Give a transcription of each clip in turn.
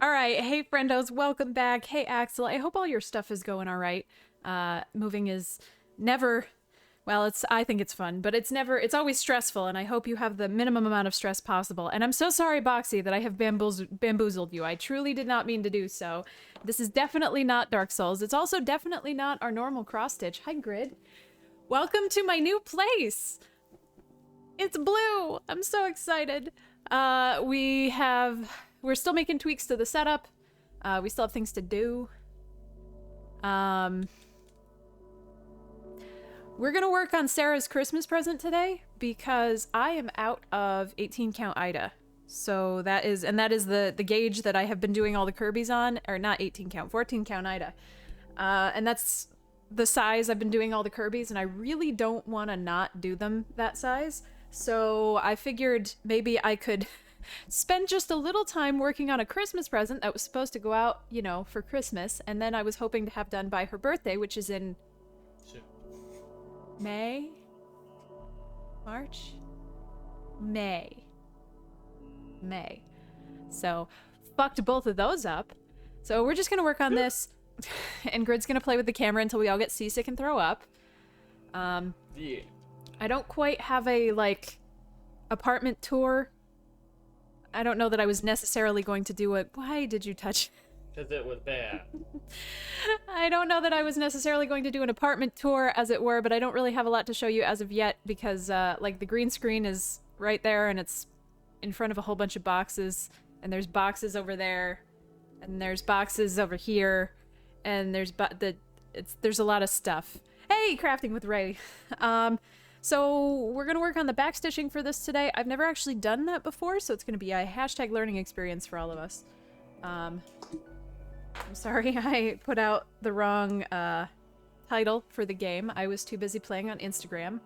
All right, hey friendos, welcome back. Hey Axel, I hope all your stuff is going all right. Moving is never, well, I think it's fun, but it's always stressful, and I hope you have the minimum amount of stress possible. And I'm so sorry, Boxy, that I have bamboozled you. I truly did not mean to do so. This is definitely not Dark Souls. It's also definitely not our normal cross-stitch. Hi, Grid. Welcome to my new place. It's blue. I'm so excited. We're still making tweaks to the setup. We still have things to do. We're gonna work on Sarah's Christmas present today because I am out of 18 count Ida. So that is the gauge that I have been doing all the Kirby's on, or not 18 count, 14 count Ida. And that's the size I've been doing all the Kirby's, and I really don't want to not do them that size. So I figured maybe I could spend just a little time working on a Christmas present that was supposed to go out, you know, for Christmas, and then I was hoping to have done by her birthday, which is in May? March? May. So, fucked both of those up. So we're just gonna work on this, and Grid's gonna play with the camera until we all get seasick and throw up. Yeah. I don't quite have a, like, apartment tour. I don't know that I was necessarily going to do it. Why did you touch? Because it was bad. I don't know that I was necessarily going to do an apartment tour, as it were, but I don't really have a lot to show you as of yet because, like, the green screen is right there and it's in front of a whole bunch of boxes, and there's boxes over there, and there's boxes over here, and there's a lot of stuff. Hey, Crafting with Ray. So we're gonna work on the backstitching for this today. I've never actually done that before, so it's gonna be a hashtag learning experience for all of us. I'm sorry I put out the wrong title for the game. I was too busy playing on Instagram,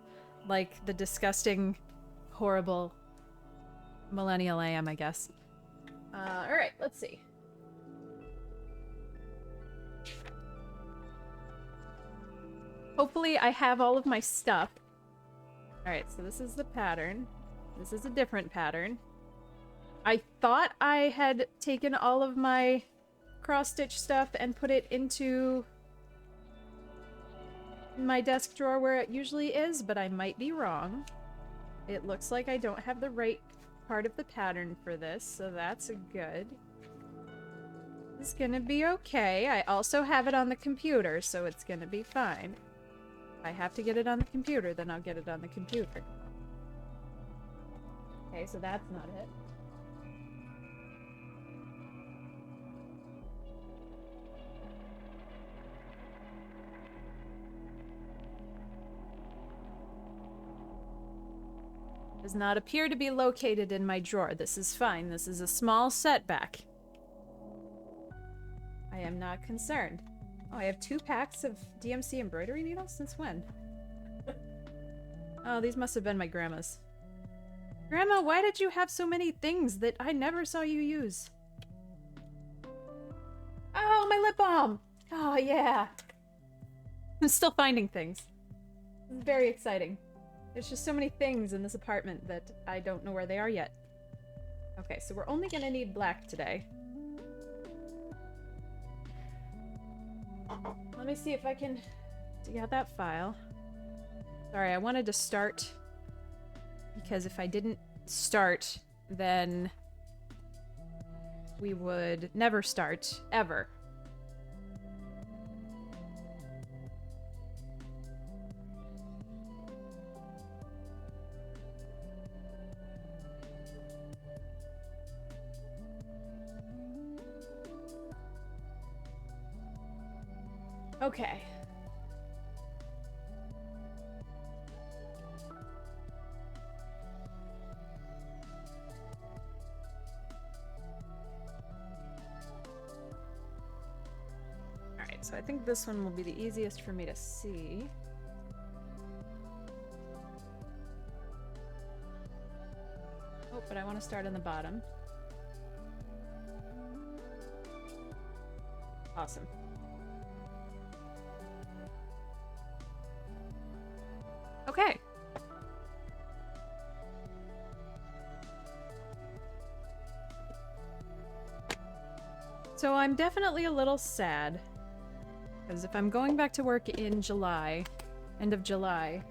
like the disgusting, horrible millennial I am, I guess. Alright, let's see. Hopefully I have all of my stuff. Alright, so this is the pattern. This is a different pattern. I thought I had taken all of my cross-stitch stuff and put it into my desk drawer where it usually is, but I might be wrong. It looks like I don't have the right part of the pattern for this, so that's good. It's gonna be okay. I also have it on the computer, so it's gonna be fine. If I have to get it on the computer, then I'll get it on the computer. Okay, so that's not it. Does not appear to be located in my drawer. This is fine. This is a small setback. I am not concerned. Oh, I have 2 packs of DMC embroidery needles? Since when? Oh, these must have been my grandma's. Grandma, why did you have so many things that I never saw you use? Oh, my lip balm! Oh, yeah. I'm still finding things. This is very exciting. There's just so many things in this apartment that I don't know where they are yet. Okay, so we're only gonna need black today. Let me see if I can dig out that file. Sorry, I wanted to start because if I didn't start, then we would never start, ever. Okay. Alright, so I think this one will be the easiest for me to see. Oh, but I want to start on the bottom. Awesome. Okay. So I'm definitely a little sad. Because if I'm going back to work in July, end of July,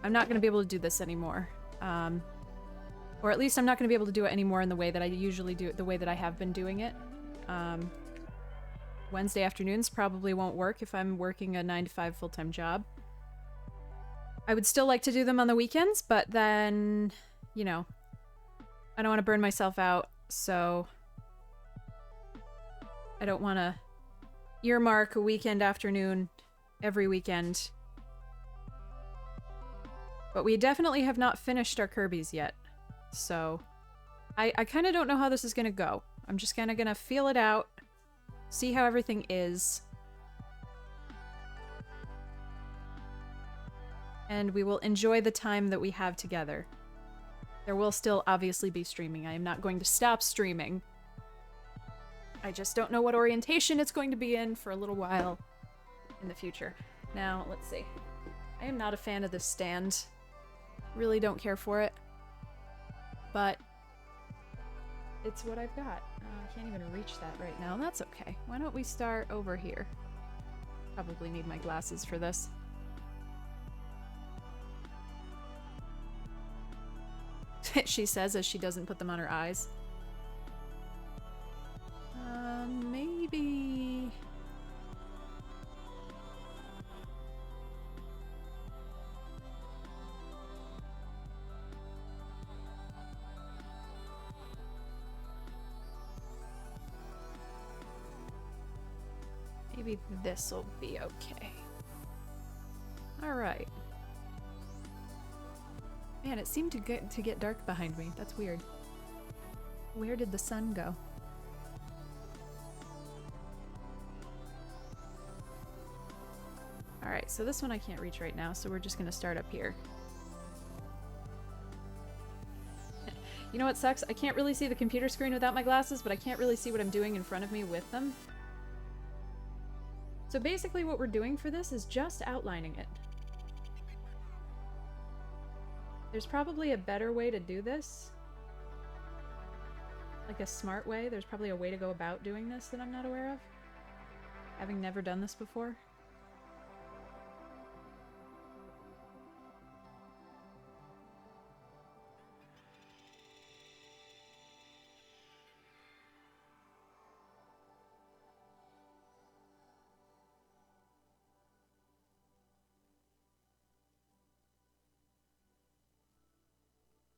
I'm not going to be able to do this anymore. Or at least I'm not going to be able to do it anymore in the way that I usually do it, the way that I have been doing it. Wednesday afternoons probably won't work if I'm working a 9-to-5 full-time job. I would still like to do them on the weekends, but then, you know, I don't want to burn myself out, so I don't want to earmark a weekend afternoon every weekend. But we definitely have not finished our Kirby's yet, so I kind of don't know how this is going to go. I'm just kind of going to feel it out, see how everything is. And we will enjoy the time that we have together. There will still obviously be streaming. I am not going to stop streaming. I just don't know what orientation it's going to be in for a little while in the future. Now, let's see. I am not a fan of this stand. Really don't care for it. But it's what I've got. I can't even reach that right now. That's okay. Why don't we start over here? Probably need my glasses for this. She says as she doesn't put them on her eyes. Maybe... Maybe this'll be okay. Alright. Man, it seemed to get dark behind me. That's weird. Where did the sun go? Alright, so this one I can't reach right now, so we're just gonna start up here. You know what sucks? I can't really see the computer screen without my glasses, but I can't really see what I'm doing in front of me with them. So basically what we're doing for this is just outlining it. There's probably a better way to do this. Like a smart way. There's probably a way to go about doing this that I'm not aware of. Having never done this before.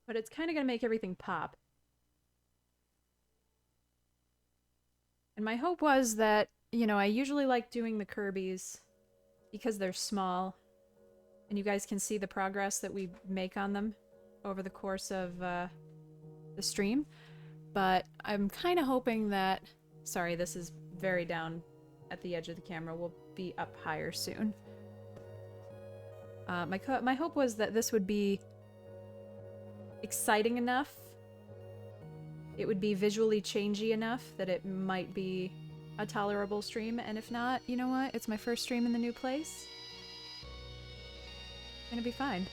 But it's kind of going to make everything pop. And my hope was that, you know, I usually like doing the Kirby's because they're small and you guys can see the progress that we make on them over the course of the stream. But I'm kind of hoping that... Sorry, this is very down at the edge of the camera. We'll be up higher soon. My hope was that this would be exciting enough, it would be visually changey enough that it might be a tolerable stream, and if not, you know what? It's my first stream in the new place. It's gonna be fine.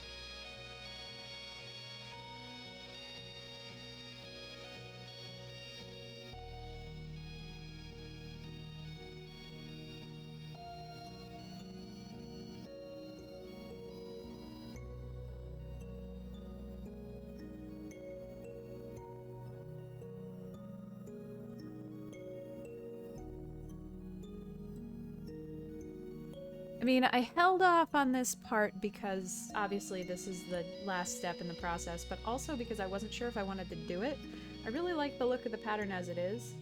I mean, I held off on this part because obviously this is the last step in the process, but also because I wasn't sure if I wanted to do it. I really like the look of the pattern as it is.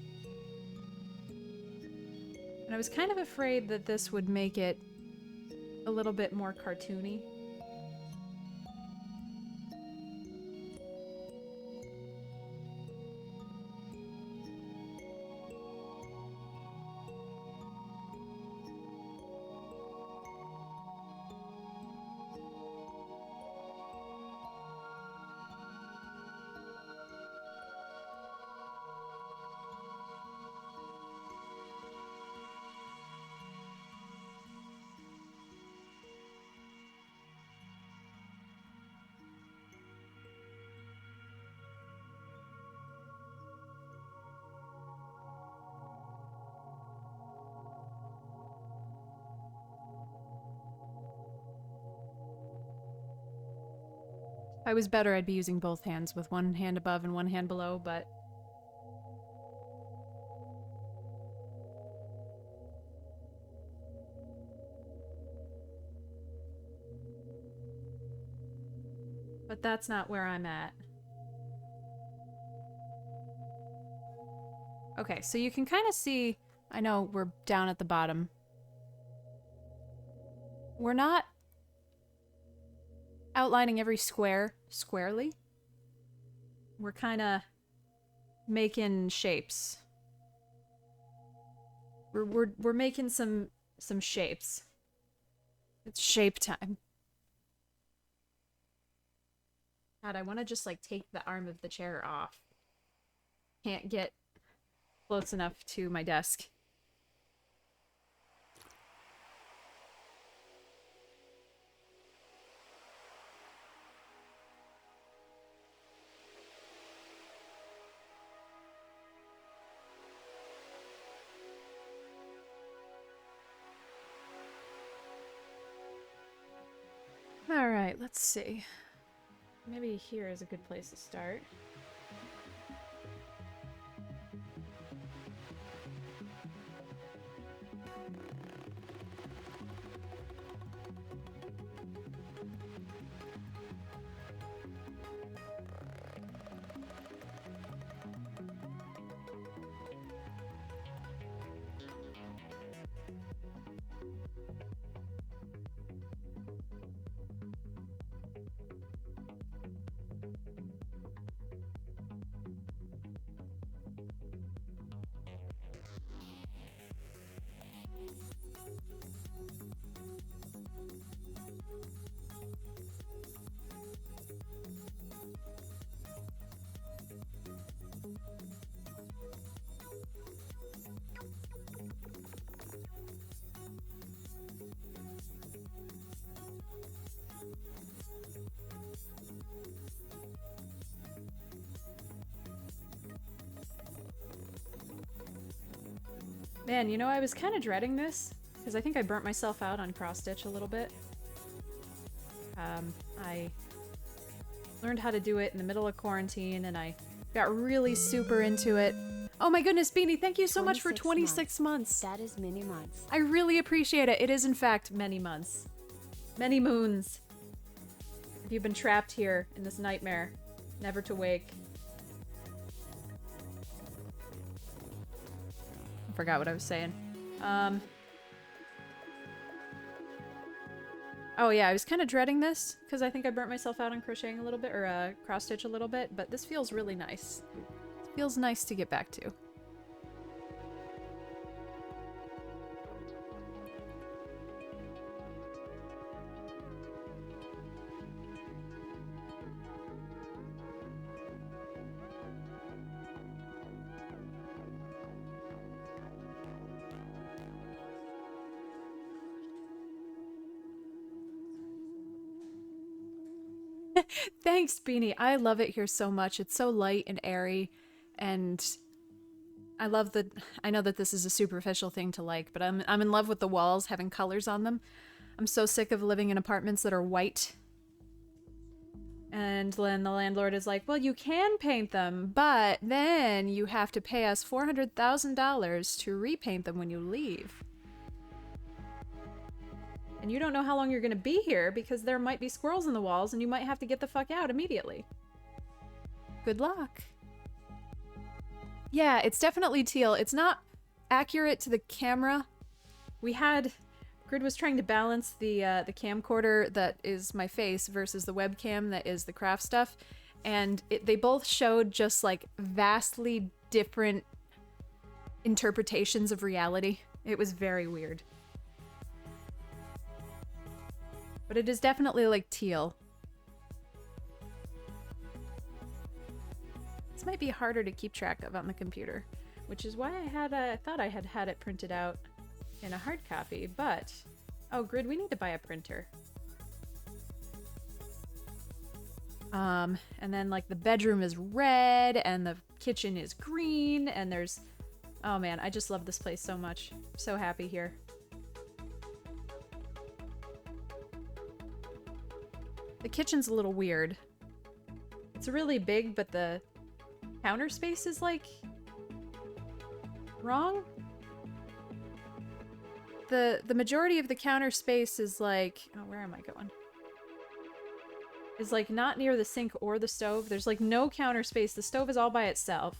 And I was kind of afraid that this would make it a little bit more cartoony. If I was better, I'd be using both hands with one hand above and one hand below, but... But that's not where I'm at. Okay, so you can kind of see... I know we're down at the bottom. We're not outlining every square squarely. We're kind of making shapes. We're making some shapes. It's shape time. God, I want to just like take the arm of the chair off. Can't get close enough to my desk. All right, let's see. Maybe here is a good place to start. Man, you know, I was kind of dreading this, because I think I burnt myself out on cross-stitch a little bit. I learned how to do it in the middle of quarantine, and I got really super into it. Oh my goodness, Beanie, thank you so much for 26 months. That is many months. I really appreciate it. It is, in fact, many months. Many moons. If you've been trapped here in this nightmare, never to wake. I forgot what I was saying. Oh yeah, I was kind of dreading this, because I think I burnt myself out on crocheting a little bit, or cross-stitch a little bit, but this feels really nice. It feels nice to get back to. Thanks, Beanie. I love it here so much. It's so light and airy, and I love the... I know that this is a superficial thing to like, but I'm in love with the walls having colors on them. I'm so sick of living in apartments that are white. And then the landlord is like, well, you can paint them, but then you have to pay us $400,000 to repaint them when you leave. And you don't know how long you're gonna be here because there might be squirrels in the walls and you might have to get the fuck out immediately. Good luck. Yeah, it's definitely teal. It's not accurate to the camera. We had... Grid was trying to balance the camcorder that is my face versus the webcam that is the craft stuff. And they both showed just like vastly different interpretations of reality. It was very weird. But it is definitely like teal. This might be harder to keep track of on the computer, which is why I thought I had it printed out in a hard copy, but... Oh, Grid, we need to buy a printer. And then, like, the bedroom is red, and the kitchen is green, and there's... Oh, man, I just love this place so much. I'm so happy here. The kitchen's a little weird. It's really big, but the counter space is, like, wrong? The majority of the counter space is, like... Oh, where am I going? Is, like, not near the sink or the stove. There's, like, no counter space. The stove is all by itself.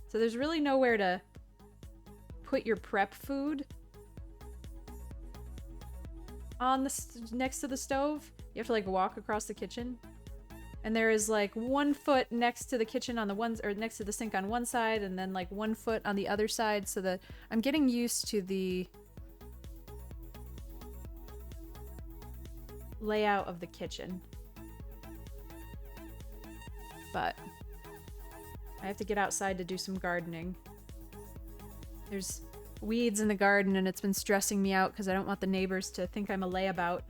So there's really nowhere to put your prep food on the next to the stove. You have to, like, walk across the kitchen. And there is, like, 1 foot next to the kitchen on the one... or next to the sink on one side, and then, like, 1 foot on the other side, so that I'm getting used to the layout of the kitchen. But I have to get outside to do some gardening. There's weeds in the garden, and it's been stressing me out because I don't want the neighbors to think I'm a layabout.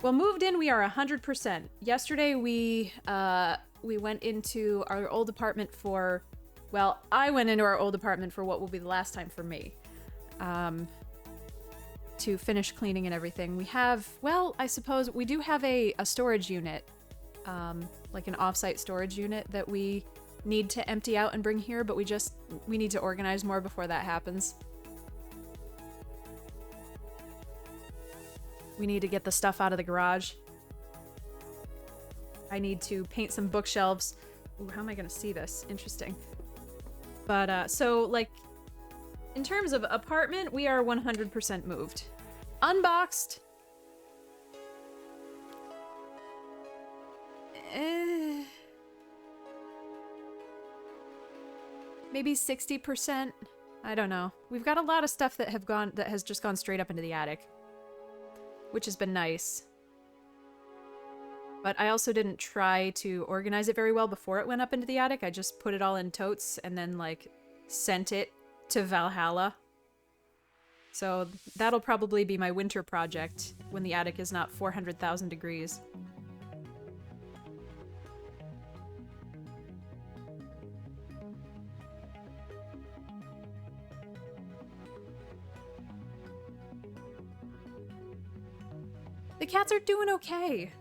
Well, moved in, we are 100%. Yesterday, we went into our old apartment for... Well, I went into our old apartment for what will be the last time for me. To finish cleaning and everything. We have... Well, I suppose we do have a storage unit. Like an off-site storage unit that we need to empty out and bring here, but we need to organize more before that happens. We need to get the stuff out of the garage. I need to paint some bookshelves. Ooh, how am I gonna see this? Interesting. But, so, like, in terms of apartment, we are 100% moved. Unboxed. Maybe 60%. I don't know. We've got a lot of stuff that has just gone straight up into the attic, which has been nice. But I also didn't try to organize it very well before it went up into the attic. I just put it all in totes and then, like, sent it to Valhalla. So that'll probably be my winter project when the attic is not 400,000 degrees. The cats are doing okay.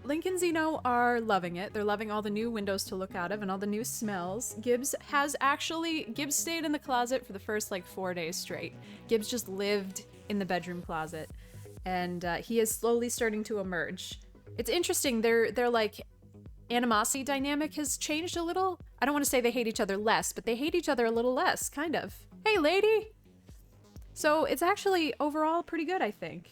Link and Zeno are loving it. They're loving all the new windows to look out of and all the new smells. Gibbs stayed in the closet for the first, like, 4 days straight. Gibbs just lived in the bedroom closet. And he is slowly starting to emerge. It's interesting, their like, animosity dynamic has changed a little. I don't want to say they hate each other less, but they hate each other a little less, kind of. Hey, lady! So it's actually overall pretty good, I think.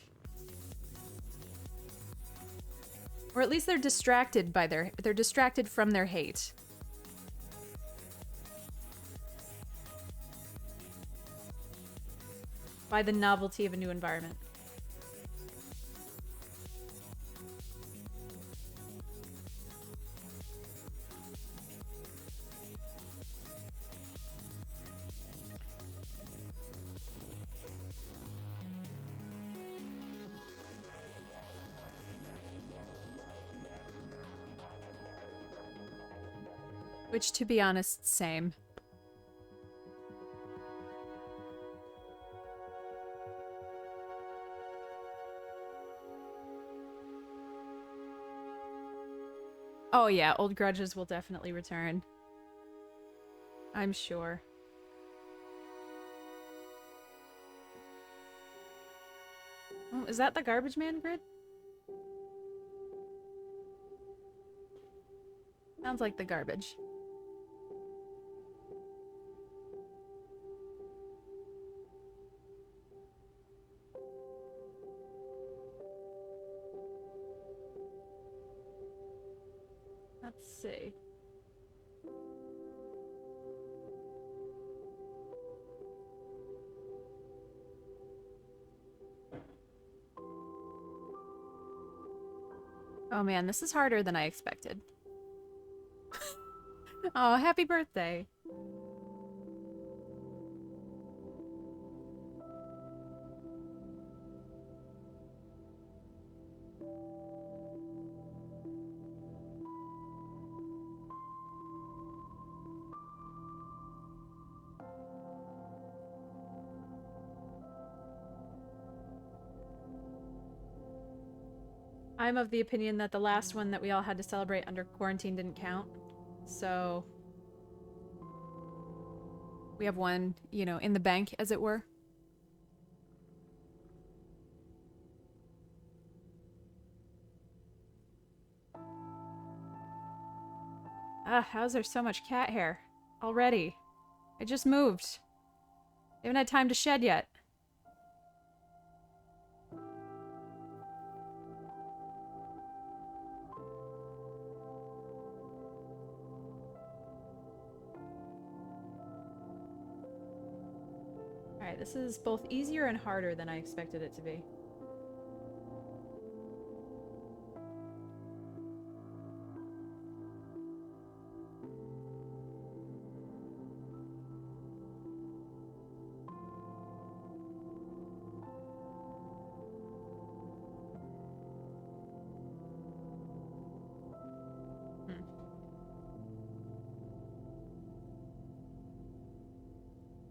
Or at least they're distracted by they're distracted from their hate. By the novelty of a new environment. Which, to be honest, same. Oh yeah, old grudges will definitely return. I'm sure. Oh, is that the garbage man grid? Sounds like the garbage. Let's see. Oh man, this is harder than I expected. Oh, happy birthday. I'm of the opinion that the last one that we all had to celebrate under quarantine didn't count. So we have one, you know, in the bank, as it were. Ah, how's there so much cat hair? Already. I just moved. I haven't had time to shed yet. Alright, this is both easier and harder than I expected it to be.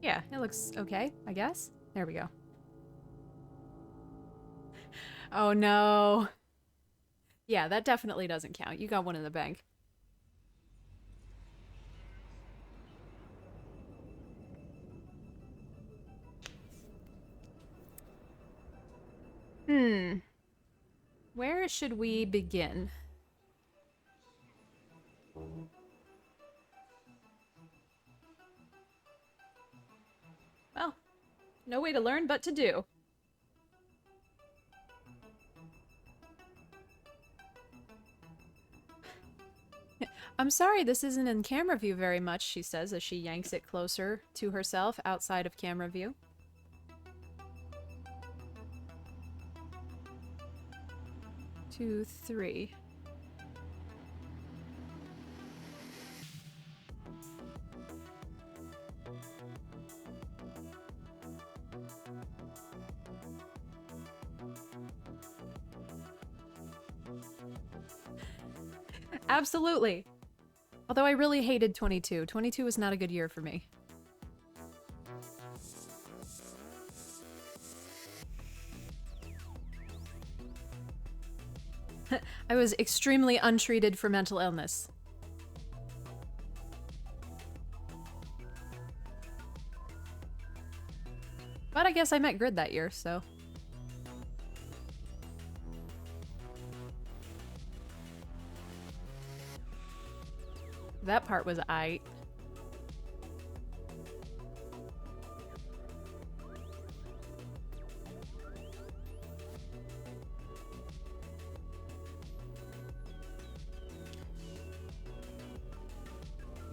Yeah, it looks okay, I guess. There we go. Oh no. Yeah, that definitely doesn't count. You got one in the bank. Hmm. Where should we begin? Well, no way to learn but to do. I'm sorry this isn't in camera view very much, she says as she yanks it closer to herself outside of camera view. Two, three. Absolutely. Although I really hated 22. 22 was not a good year for me. I was extremely untreated for mental illness. But I guess I met Grid that year, so... That part was aight.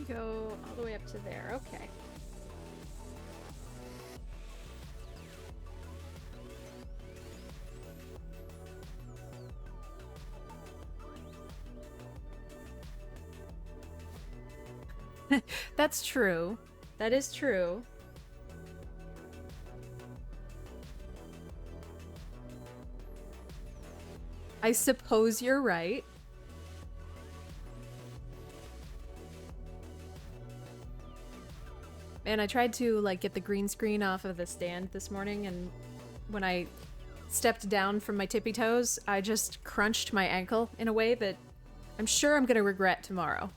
Go all the way up to there, okay. That's true. That is true. I suppose you're right. And I tried to, like, get the green screen off of the stand this morning, and when I stepped down from my tippy toes, I just crunched my ankle in a way that I'm sure I'm gonna regret tomorrow.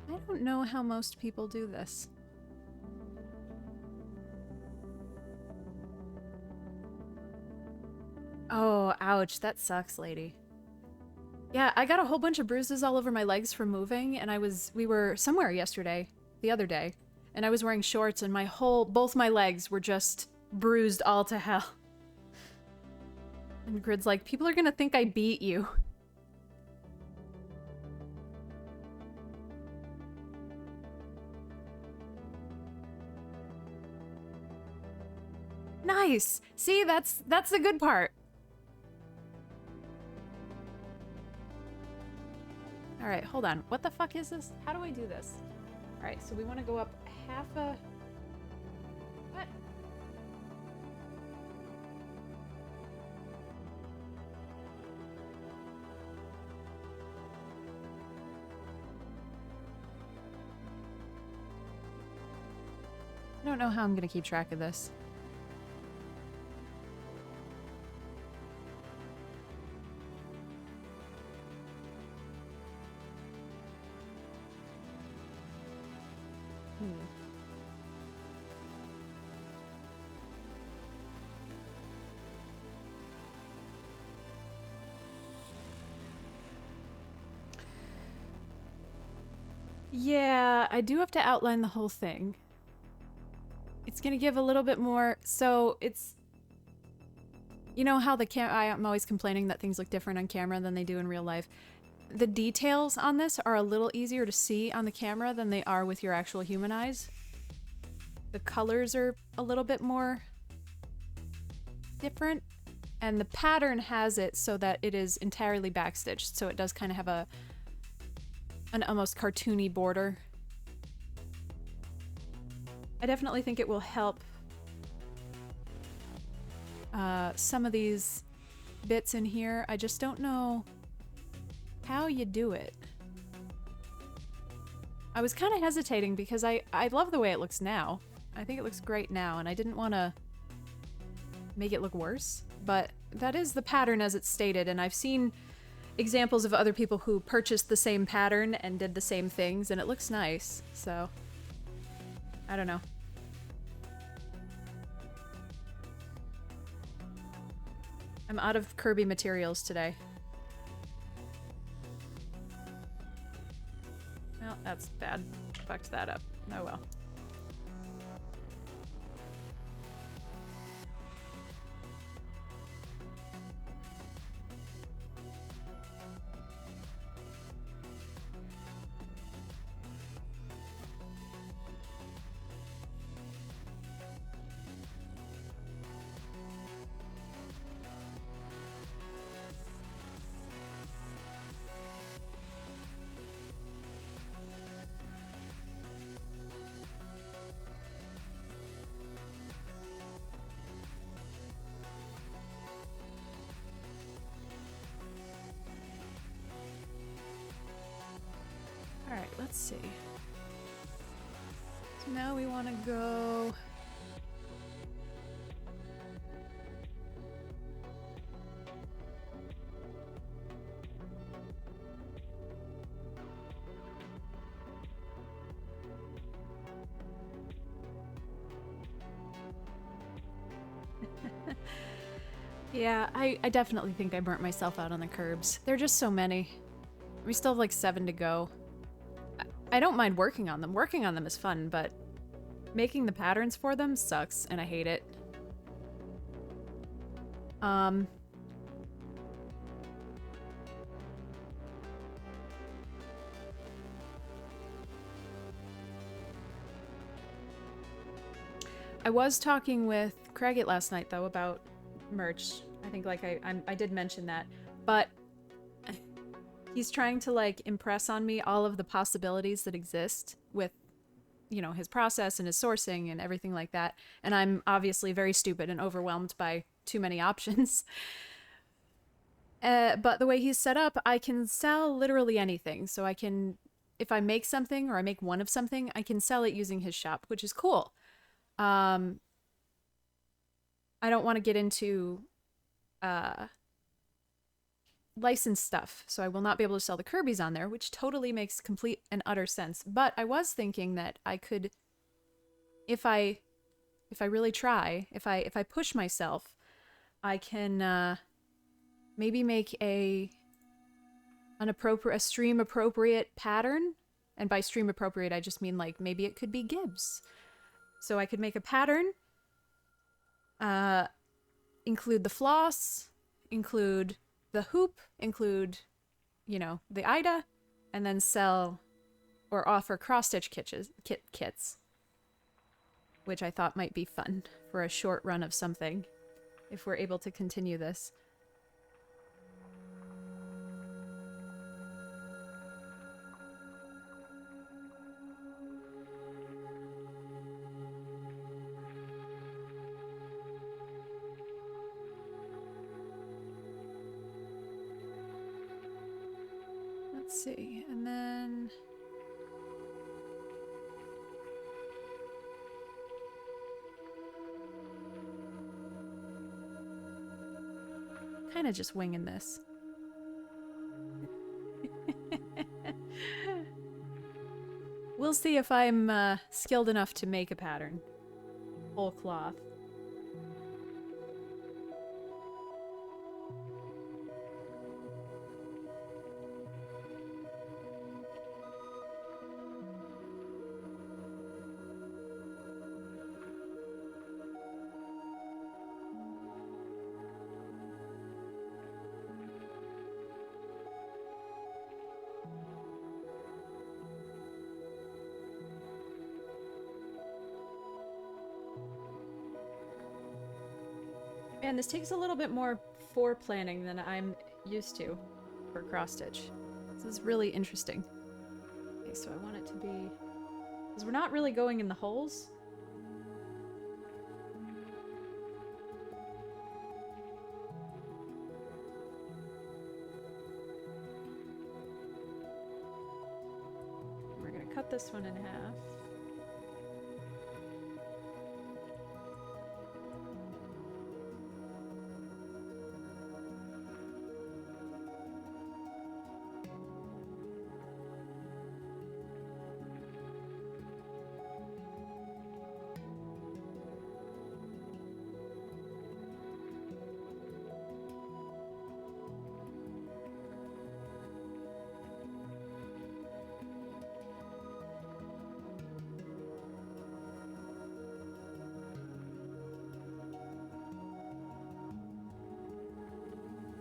I don't know how most people do this. Oh, ouch. That sucks, lady. Yeah, I got a whole bunch of bruises all over my legs from moving, and we were somewhere yesterday, the other day, and I was wearing shorts, and both my legs were just bruised all to hell. And Grid's like, people are gonna think I beat you. Nice! See, that's the good part. Alright, hold on. What the fuck is this? How do I do this? Alright, so we want to go up half a... What? I don't know how I'm gonna keep track of this. Yeah, I do have to outline the whole thing. It's gonna give a little bit more, so it's... You know how I'm always complaining that things look different on camera than they do in real life. The details on this are a little easier to see on the camera than they are with your actual human eyes. The colors are a little bit more different, and the pattern has it so that it is entirely backstitched, so it does kind of have an almost cartoony border. I definitely think it will help some of these bits in here. I just don't know how you do it. I was kind of hesitating because I love the way it looks now. I think it looks great now, and I didn't want to make it look worse, but that is the pattern as it's stated, and I've seen examples of other people who purchased the same pattern and did the same things, and it looks nice, so I don't know. I'm out of Kirby materials today. Well, that's bad. Fucked that up. Oh well. Alright, let's see. So now we want to go... Yeah, I definitely think I burnt myself out on the curbs. There are just so many. We still have like 7 to go. I don't mind working on them. Working on them is fun, but making the patterns for them sucks, and I hate it. I was talking with Craigit last night, though, about merch. I think, like, I did mention that, but he's trying to, like, impress on me all of the possibilities that exist with, you know, his process and his sourcing and everything like that, and I'm obviously very stupid and overwhelmed by too many options. But the way he's set up, I can sell literally anything, so I can, if I make something or I make one of something, I can sell it using his shop, which is cool. I don't want to get into licensed stuff, so I will not be able to sell the Kirby's on there, which totally makes complete and utter sense. But I was thinking that I could, if I really try, if I push myself, I can maybe make a stream appropriate pattern. And by stream appropriate, I just mean, like, maybe it could be Gibbs. So I could make a pattern, include the floss, include the hoop, include, you know, the Ida, and then sell or offer cross-stitch kits, which I thought might be fun for a short run of something, if we're able to continue this. see. And then... kind of just winging this. We'll see if I'm skilled enough to make a pattern. Whole cloth. Man, this takes a little bit more planning than I'm used to for cross-stitch. This is really interesting. Okay, so I want it to be... because we're not really going in the holes. We're gonna cut this one in half.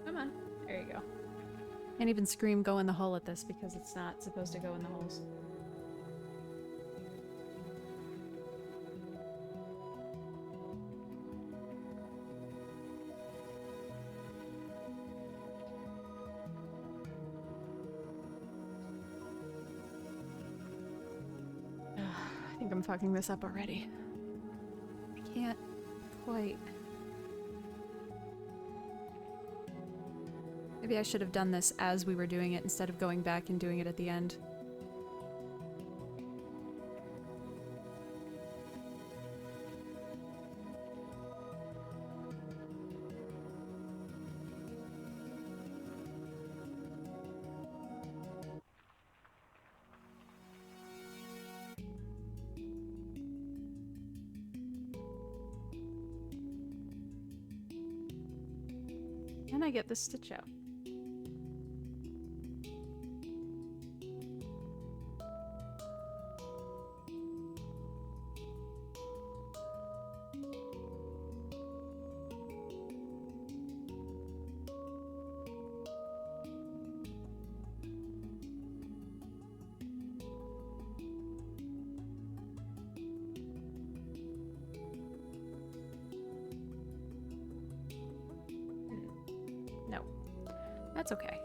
Come on. There you go. Can't even scream go in the hole at this because it's not supposed to go in the holes. I think I'm fucking this up already. I can't quite... maybe I should have done this as we were doing it instead of going back and doing it at the end. Can I get this stitch out? No. That's okay.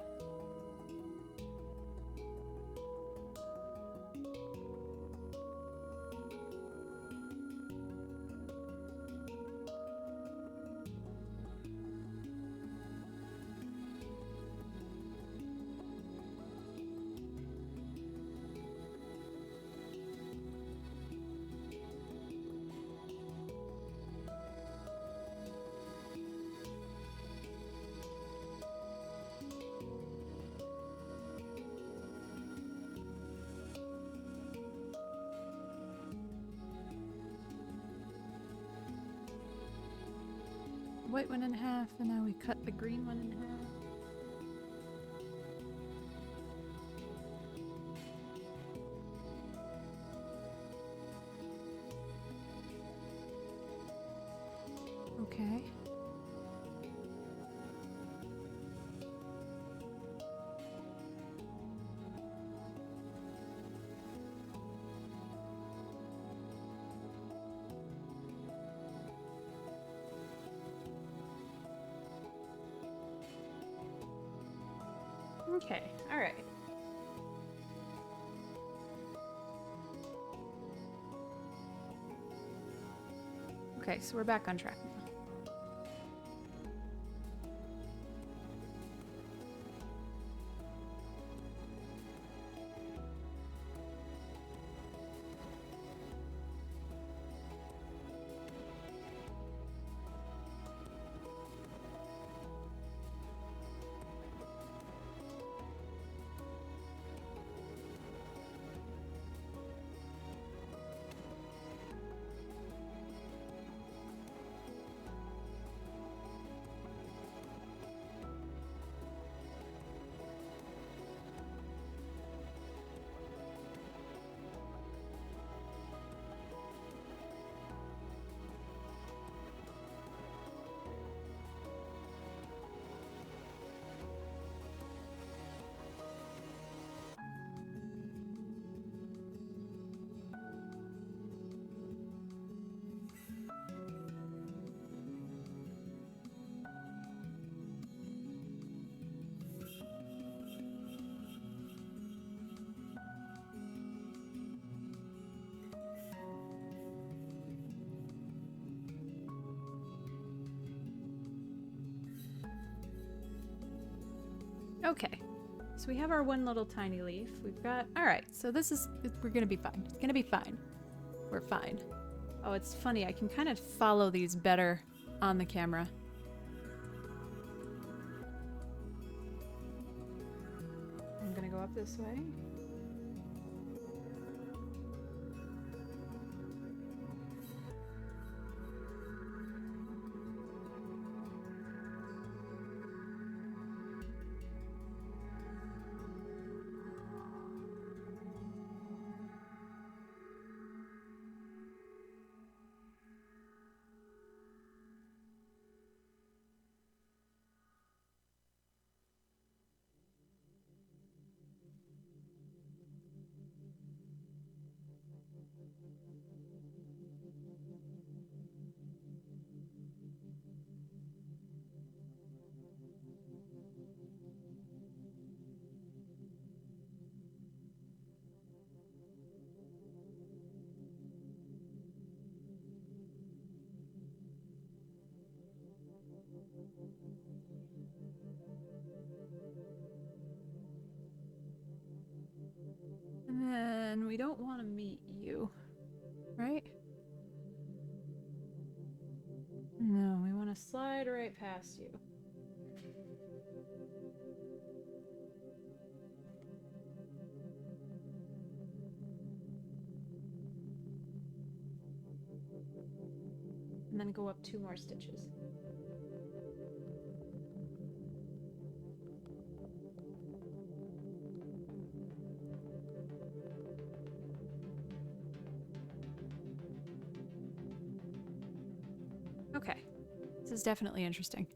White one in half, and now we cut the green one in half. Okay. Okay, all right. Okay, so we're back on track now. Okay. So we have our one little tiny leaf. We've got... Alright, so this is... We're gonna be fine. It's gonna be fine. We're fine. Oh, it's funny. I can kind of follow these better on the camera. I'm gonna go up this way. And then we don't want to meet you, right? No, we want to slide right past you. And then go up 2 more stitches. Okay. This is definitely interesting.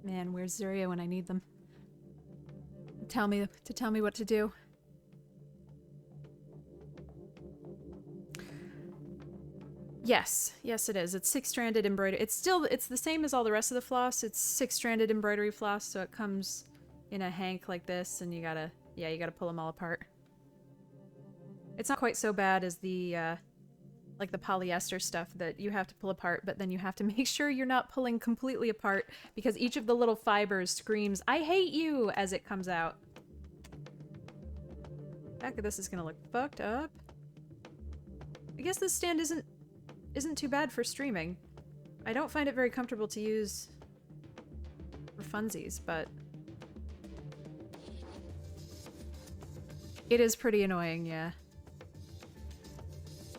Man, where's Zuria when I need them? Tell me what to do. Yes, yes it is. It's 6-stranded embroidery. It's the same as all the rest of the floss. It's 6-stranded embroidery floss, so it comes in a hank like this, and you gotta pull them all apart. It's not quite so bad as the, like the polyester stuff that you have to pull apart, but then you have to make sure you're not pulling completely apart because each of the little fibers screams, "I hate you!" as it comes out. Back of this is gonna look fucked up. I guess this stand isn't too bad for streaming. I don't find it very comfortable to use for funsies, but it is pretty annoying, yeah.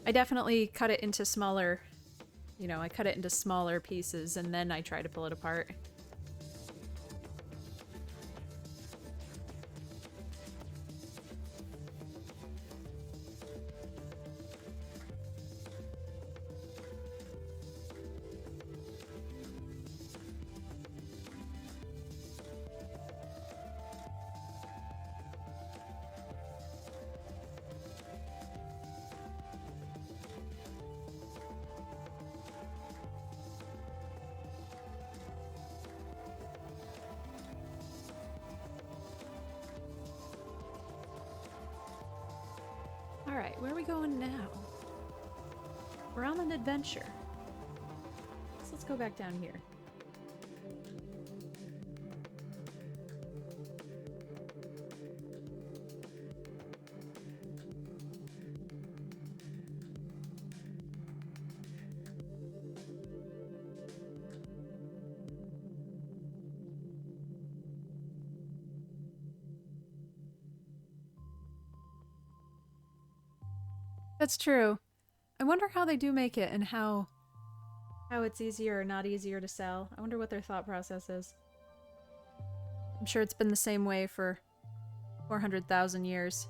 I definitely cut it into smaller, I cut it into smaller pieces and then I try to pull it apart. Alright, where are we going now? We're on an adventure. So let's go back down here. That's true. I wonder how they do make it and how it's easier or not easier to sell. I wonder what their thought process is. I'm sure it's been the same way for 400,000 years.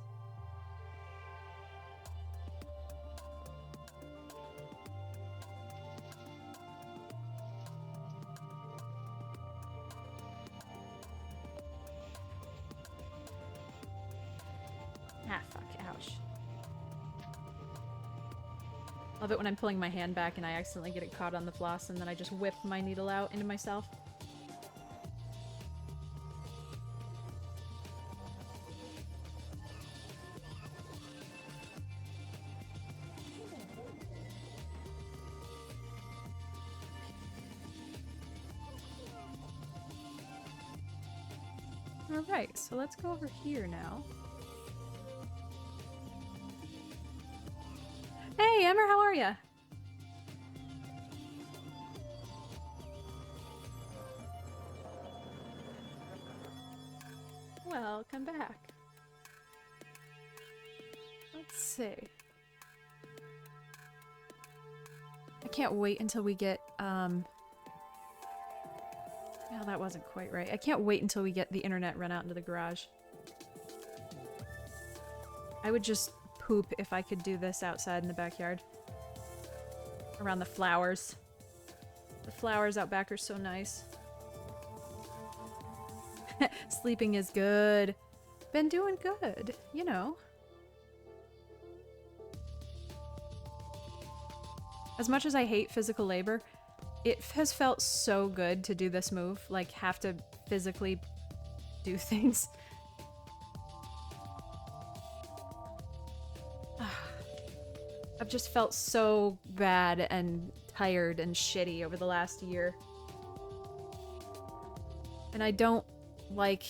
Ah, fuck. Ouch. Love it when I'm pulling my hand back and I accidentally get it caught on the floss and then I just whip my needle out into myself. Alright, so let's go over here now. Hey, Emmer, how are ya? Welcome back. Let's see. I can't wait until we get, no, that wasn't quite right. I can't wait until we get the internet run out into the garage. I would just poop if I could do this outside in the backyard. Around the flowers. The flowers out back are so nice. Sleeping is good. Been doing good, you know. As much as I hate physical labor, it has felt so good to do this move. Like, have to physically do things. I've just felt so bad and tired and shitty over the last year. And I don't like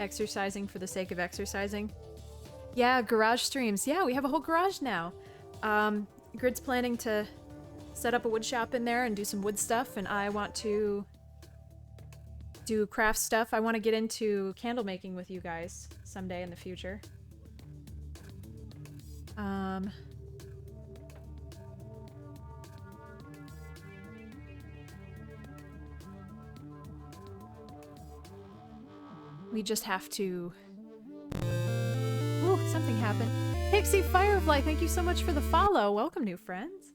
exercising for the sake of exercising. Yeah, garage streams. Yeah, we have a whole garage now. Grid's planning to set up a wood shop in there and do some wood stuff, and I want to do craft stuff. I want to get into candle making with you guys someday in the future. We just have to... Ooh, something happened. Pixie Firefly, thank you so much for the follow. Welcome, new friends.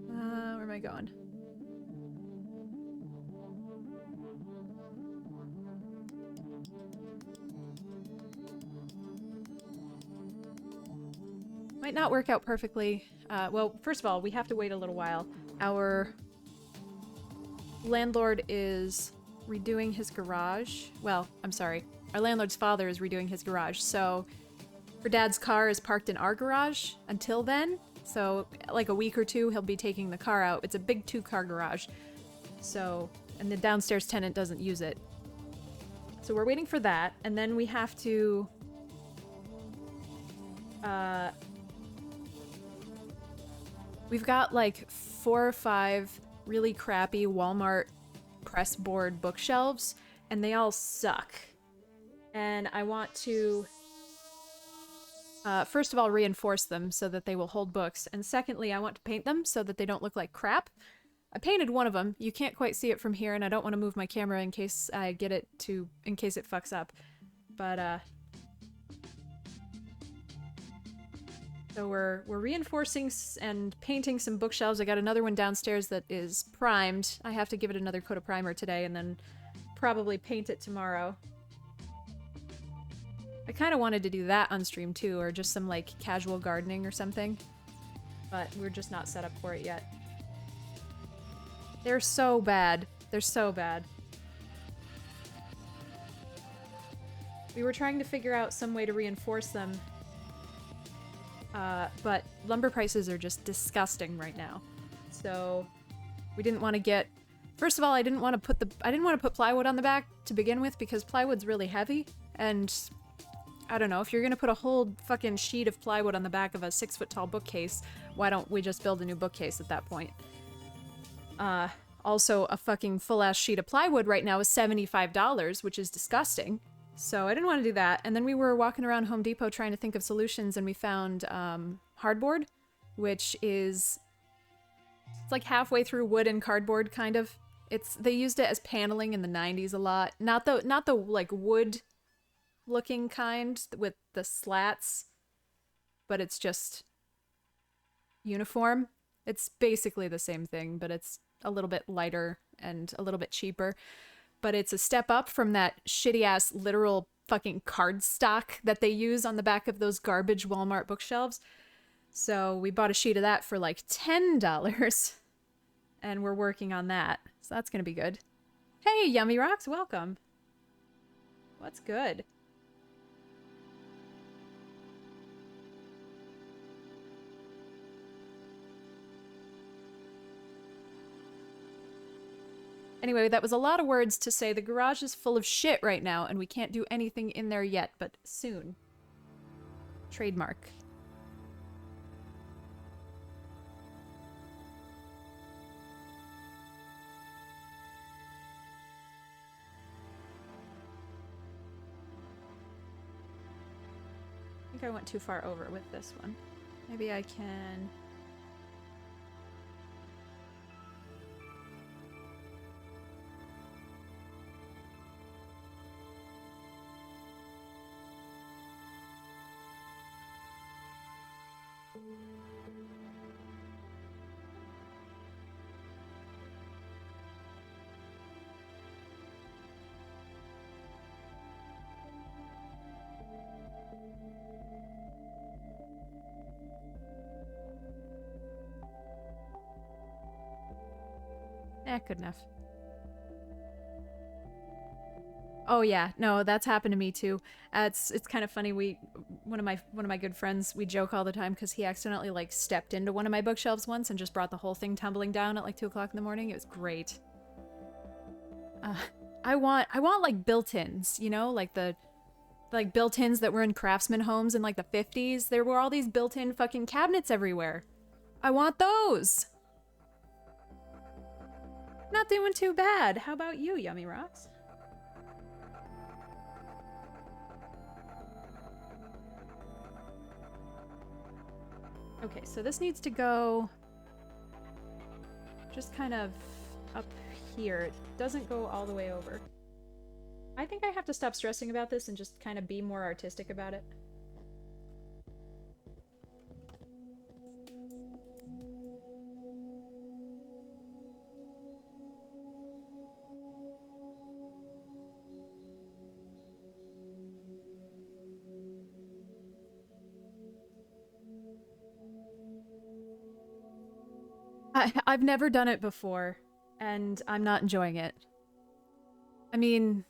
Where am I going? Might not work out perfectly. Well, first of all, we have to wait a little while. Our landlord is redoing his garage. Well, I'm sorry. Our landlord's father is redoing his garage, so her dad's car is parked in our garage until then. So, like a week or two, he'll be taking the car out. It's a big 2-car garage. So, and the downstairs tenant doesn't use it. So we're waiting for that, and then we have to... we've got like 4 or 5 really crappy Walmart pressboard bookshelves, and they all suck. And I want to, first of all, reinforce them so that they will hold books, and secondly, I want to paint them so that they don't look like crap. I painted one of them. You can't quite see it from here, and I don't want to move my camera in case I get it to, in case it fucks up. But, so we're reinforcing and painting some bookshelves. I got another one downstairs that is primed. I have to give it another coat of primer today and then probably paint it tomorrow. I kind of wanted to do that on stream too, or just some like casual gardening or something. But we're just not set up for it yet. They're so bad. They're so bad. We were trying to figure out some way to reinforce them. But lumber prices are just disgusting right now. So we didn't want to get... First of all, I didn't want to put plywood on the back to begin with because plywood's really heavy. And I don't know, if you're gonna put a whole fucking sheet of plywood on the back of a 6-foot-tall bookcase, why don't we just build a new bookcase at that point? Also, a fucking full-ass sheet of plywood right now is $75, which is disgusting. So I didn't want to do that. And then we were walking around Home Depot trying to think of solutions, and we found hardboard, which is... It's like halfway through wood and cardboard, kind of. They used it as paneling in the 90s a lot. Not the like wood looking kind with the slats, but it's just uniform. It's basically the same thing, but it's a little bit lighter and a little bit cheaper. But it's a step up from that shitty-ass literal fucking cardstock that they use on the back of those garbage Walmart bookshelves. So we bought a sheet of that for like $10, and we're working on that. So that's gonna be good. Hey, Yummy Rocks, welcome. What's good? Anyway, that was a lot of words to say the garage is full of shit right now, and we can't do anything in there yet, but soon. Trademark. I think I went too far over with this one. Maybe I can... good enough. Oh yeah, no, that's happened to me too. It's kind of funny. One of my good friends, we joke all the time because he accidentally like stepped into one of my bookshelves once and just brought the whole thing tumbling down at like 2 o'clock in the morning. It was great. I want like built-ins, you know, like the built-ins that were in craftsman homes in like the 50s. There were all these built-in fucking cabinets everywhere. I want those. Not doing too bad. How about you, Yummy Rocks? Okay, so this needs to go just kind of up here. It doesn't go all the way over. I think I have to stop stressing about this and just kind of be more artistic about it. I've never done it before, and I'm not enjoying it. I mean,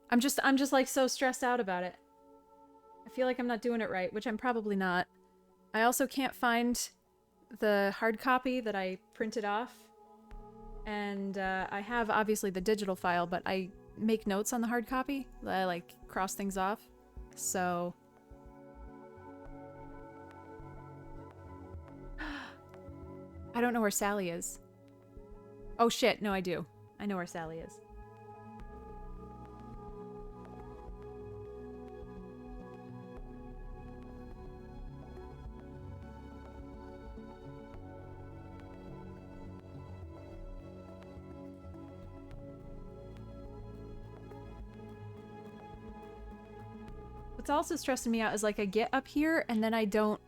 I'm just like so stressed out about it. I feel like I'm not doing it right, which I'm probably not. I also can't find the hard copy that I printed off. And I have obviously the digital file, but I make notes on the hard copy. I like cross things off. So I don't know where Sally is. Oh shit, no I do. I know where Sally is. What's also stressing me out is like I get up here and then I don't...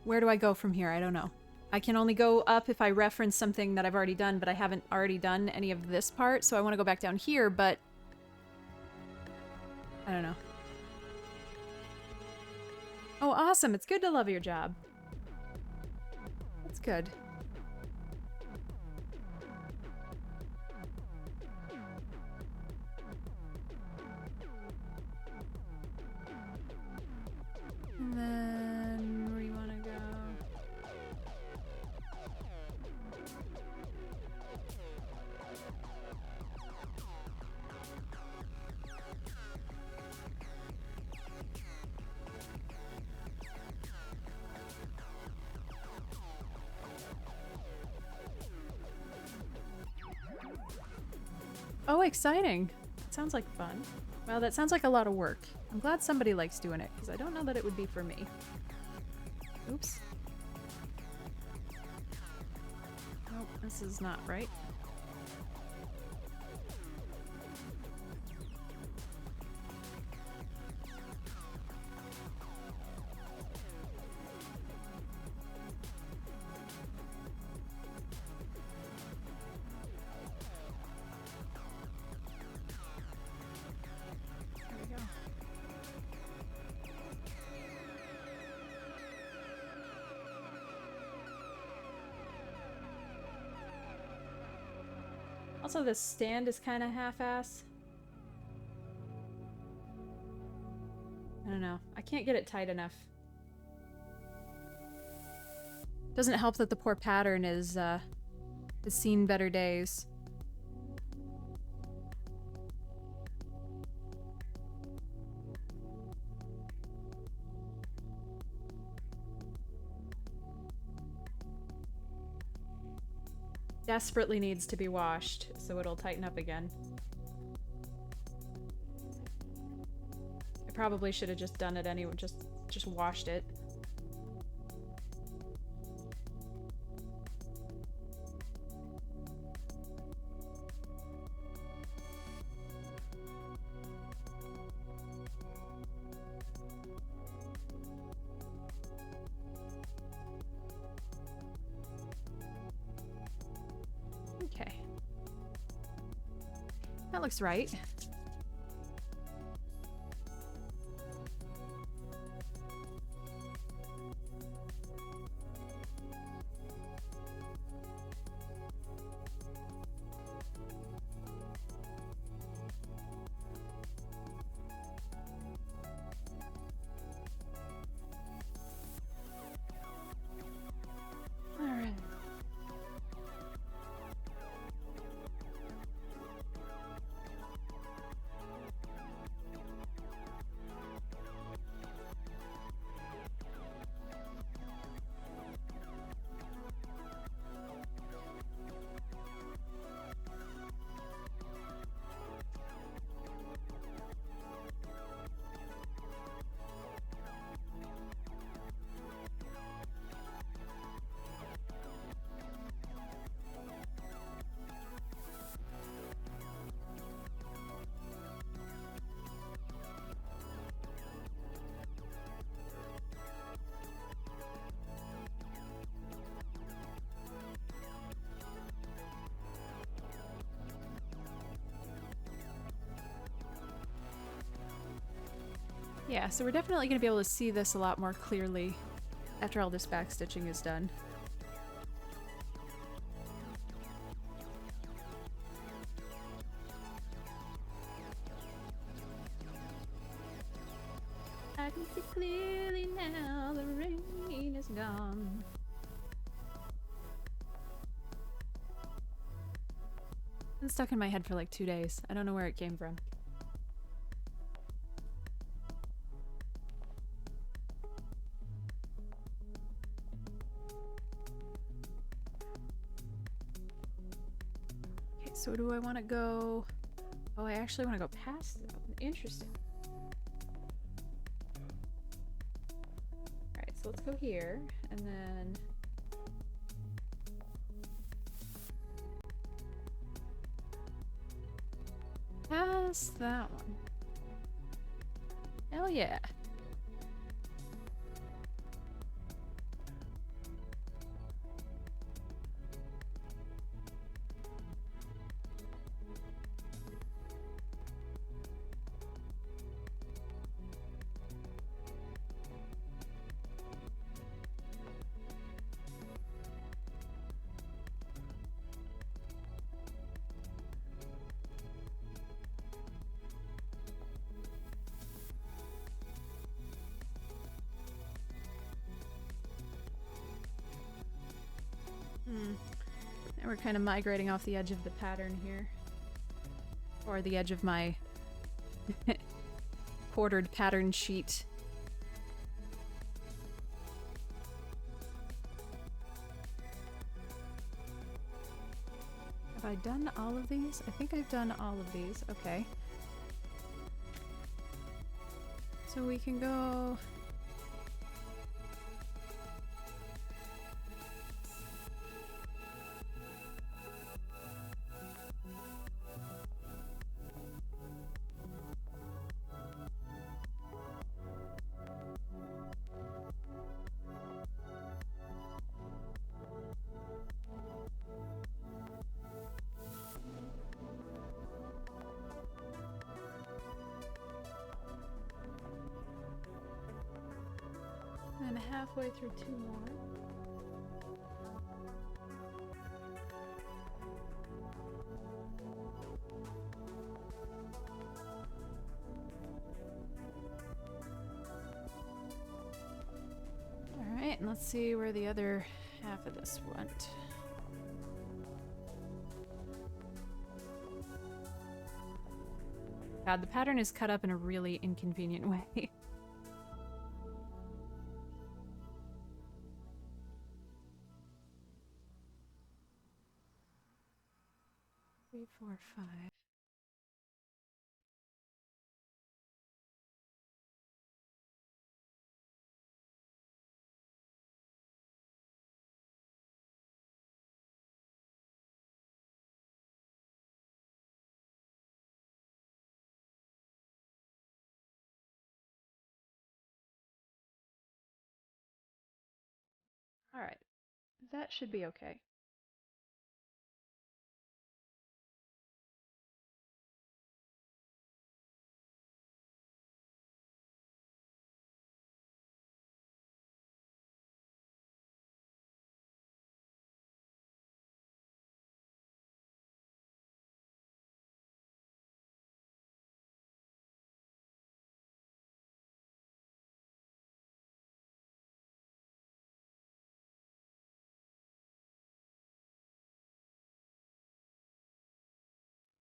Where do I go from here? I don't know. I can only go up if I reference something that I've already done, but I haven't already done any of this part, so I want to go back down here, but... I don't know. Oh, awesome! It's good to love your job. That's good. And then... where do you want to go? Oh, exciting. That sounds like fun. Well, that sounds like a lot of work. I'm glad somebody likes doing it, because I don't know that it would be for me. Oops. Nope, this is not right. Also, this stand is kind of half-ass. I don't know. I can't get it tight enough. Doesn't help that the poor pattern is, has seen better days. desperately needs to be washed, so it'll tighten up again. I probably should have just done it anyway, just washed it. Okay. That looks right. All right. Yeah, so we're definitely going to be able to see this a lot more clearly after all this backstitching is done. I can see clearly now, the rain is gone. It's been stuck in my head for like 2 days. I don't know where it came from. Okay, so do I want to go? Oh, I actually want to go past them. Interesting. Alright, so let's go here, and then... past that one. Hell yeah. Now we're kind of migrating off the edge of the pattern here. Or the edge of my quartered pattern sheet. Have I done all of these? I think I've done all of these. Okay. So we can go... and halfway through 2 more. Alright, and let's see where the other half of this went. God, the pattern is cut up in a really inconvenient way. 3, 4, 5. All right, that should be okay.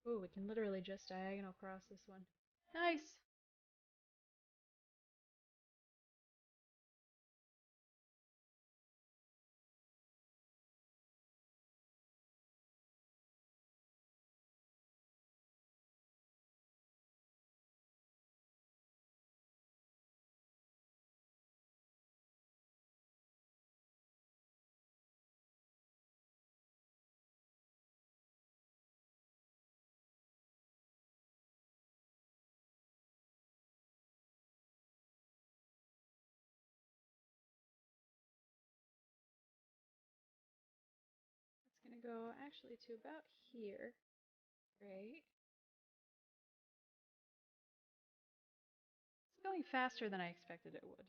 Ooh, we can literally just diagonal cross this one. Nice! It's gonna go actually to about here. Great. It's going faster than I expected it would.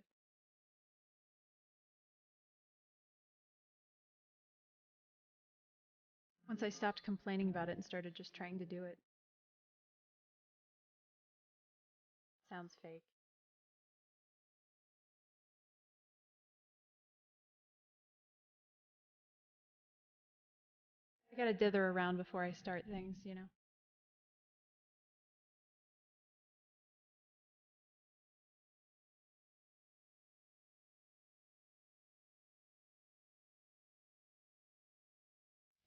Once I stopped complaining about it and started just trying to do it. Sounds fake. I gotta dither around before I start things, you know?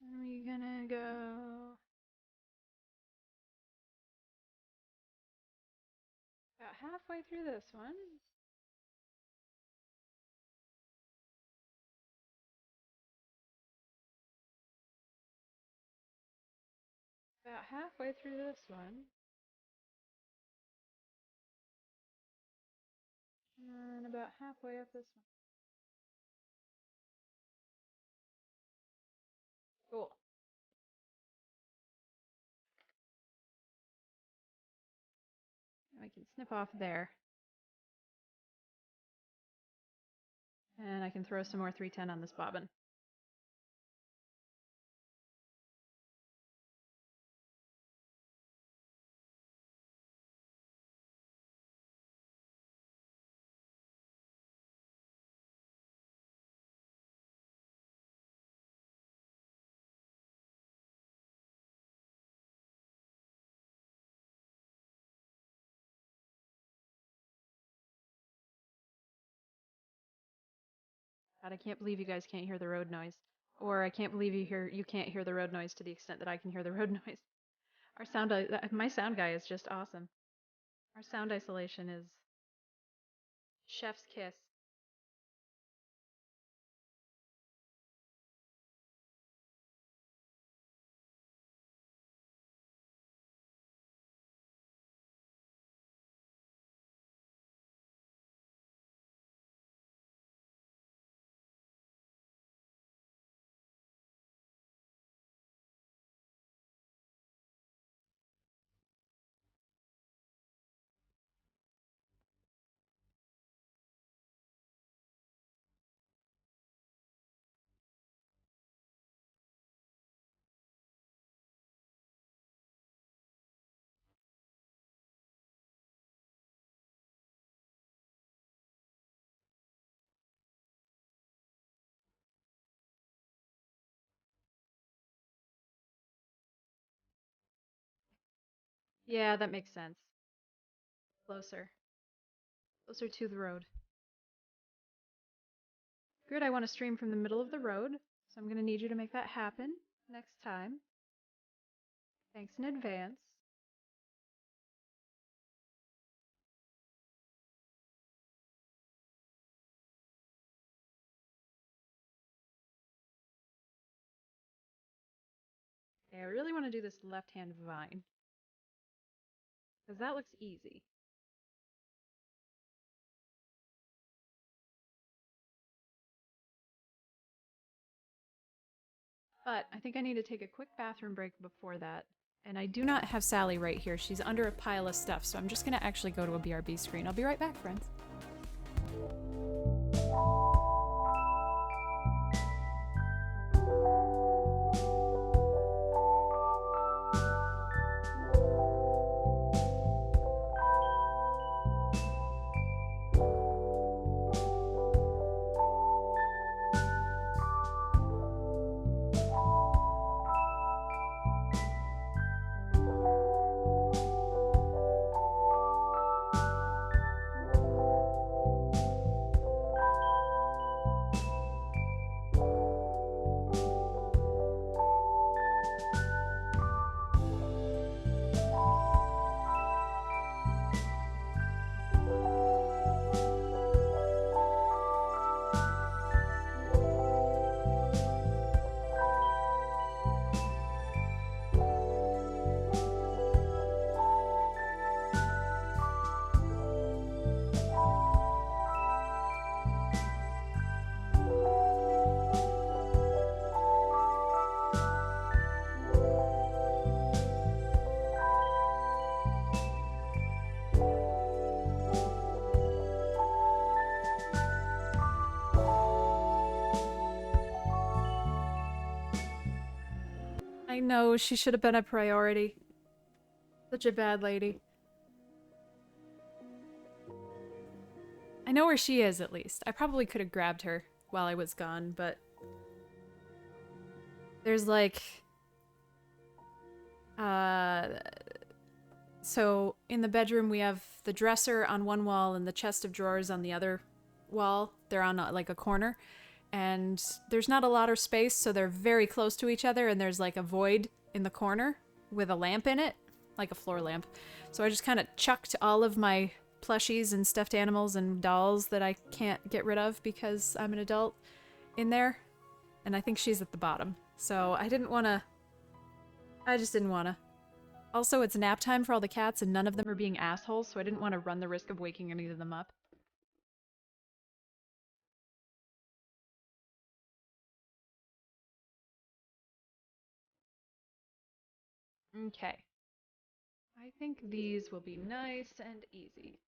When are we gonna go? About halfway through this one. About halfway through this one. And about halfway up this one. Cool. I can snip off there. And I can throw some more 310 on this bobbin. God, I can't believe you guys can't hear the road noise. Or I can't believe you can't hear the road noise to the extent that I can hear the road noise. My sound guy is just awesome. Our sound isolation is chef's kiss. Yeah, that makes sense. Closer. Closer to the road. Good, I want to stream from the middle of the road, so I'm going to need you to make that happen next time. Thanks in advance. Okay, I really want to do this left-hand vine. Because that looks easy. But I think I need to take a quick bathroom break before that. And I do not have Sally right here. She's under a pile of stuff, so I'm just going to actually go to a BRB screen. I'll be right back, friends. I know, she should have been a priority. Such a bad lady. I know where she is, at least. I probably could have grabbed her while I was gone, but... There's like... So, in the bedroom we have the dresser on one wall and the chest of drawers on the other wall. They're on like a corner. And there's not a lot of space, so they're very close to each other, and there's like a void in the corner with a lamp in it, like a floor lamp. So I just kind of chucked all of my plushies and stuffed animals and dolls that I can't get rid of because I'm an adult in there. And I think she's at the bottom. So I didn't want to... I just didn't want to. Also, it's nap time for all the cats, and none of them are being assholes, so I didn't want to run the risk of waking any of them up. Okay. I think these will be nice and easy.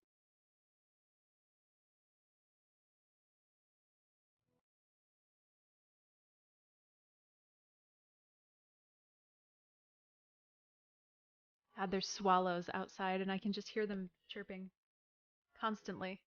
God, there's swallows outside, and I can just hear them chirping constantly.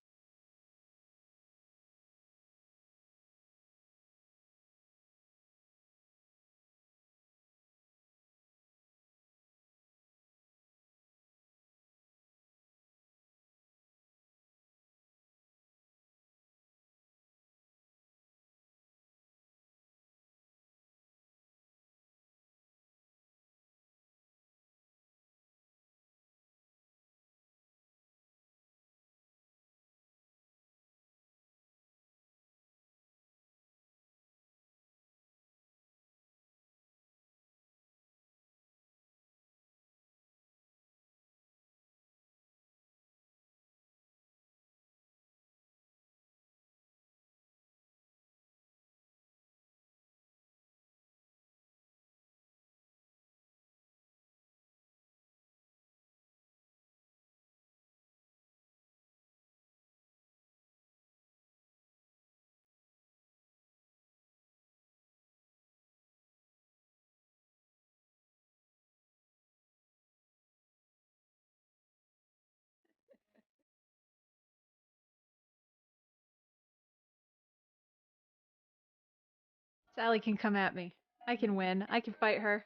Sally can come at me. I can win. I can fight her.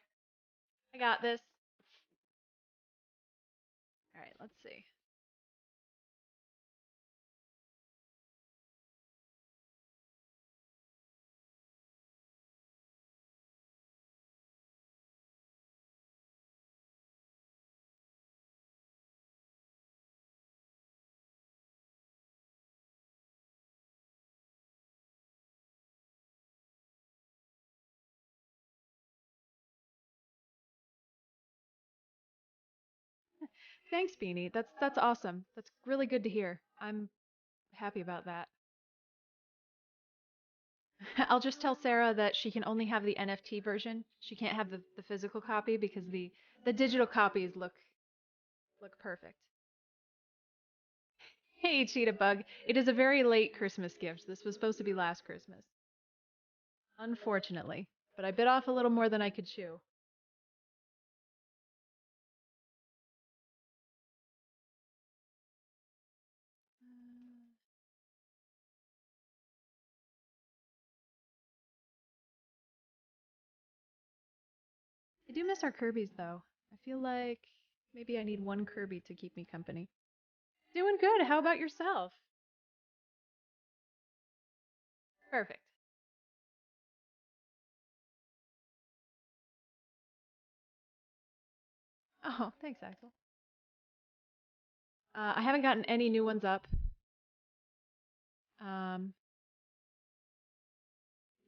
I got this. Alright, let's see. thanks, Beanie. That's awesome. That's really good to hear. I'm happy about that. I'll just tell Sarah that she can only have the NFT version. She can't have the physical copy because the digital copies look perfect. Hey, Cheetah Bug. It is a very late Christmas gift. This was supposed to be last Christmas. Unfortunately. But I bit off a little more than I could chew. I do miss our Kirby's, though. I feel like maybe I need one Kirby to keep me company. Doing good. How about yourself? Perfect. Oh, thanks, Axel. I haven't gotten any new ones up. Um,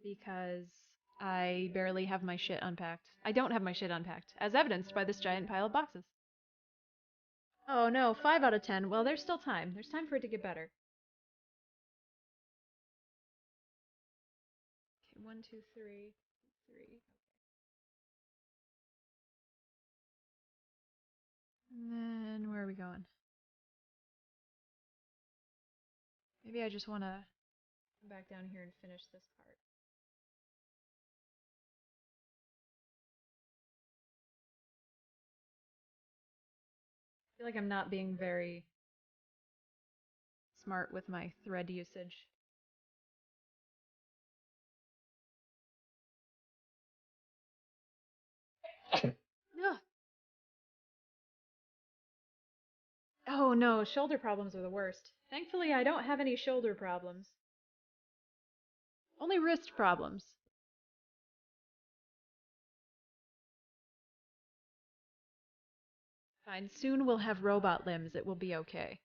because I barely have my shit unpacked. I don't have my shit unpacked, as evidenced by this giant pile of boxes. Oh no, 5 out of 10. Well, there's still time. There's time for it to get better. Okay, 1, 2, 3, 3. And then where are we going? Maybe I just want to come back down here and finish this part. I feel like I'm not being very smart with my thread usage. Ugh. Oh no, shoulder problems are the worst. Thankfully, I don't have any shoulder problems. Only wrist problems. Fine, soon we'll have robot limbs. It will be okay.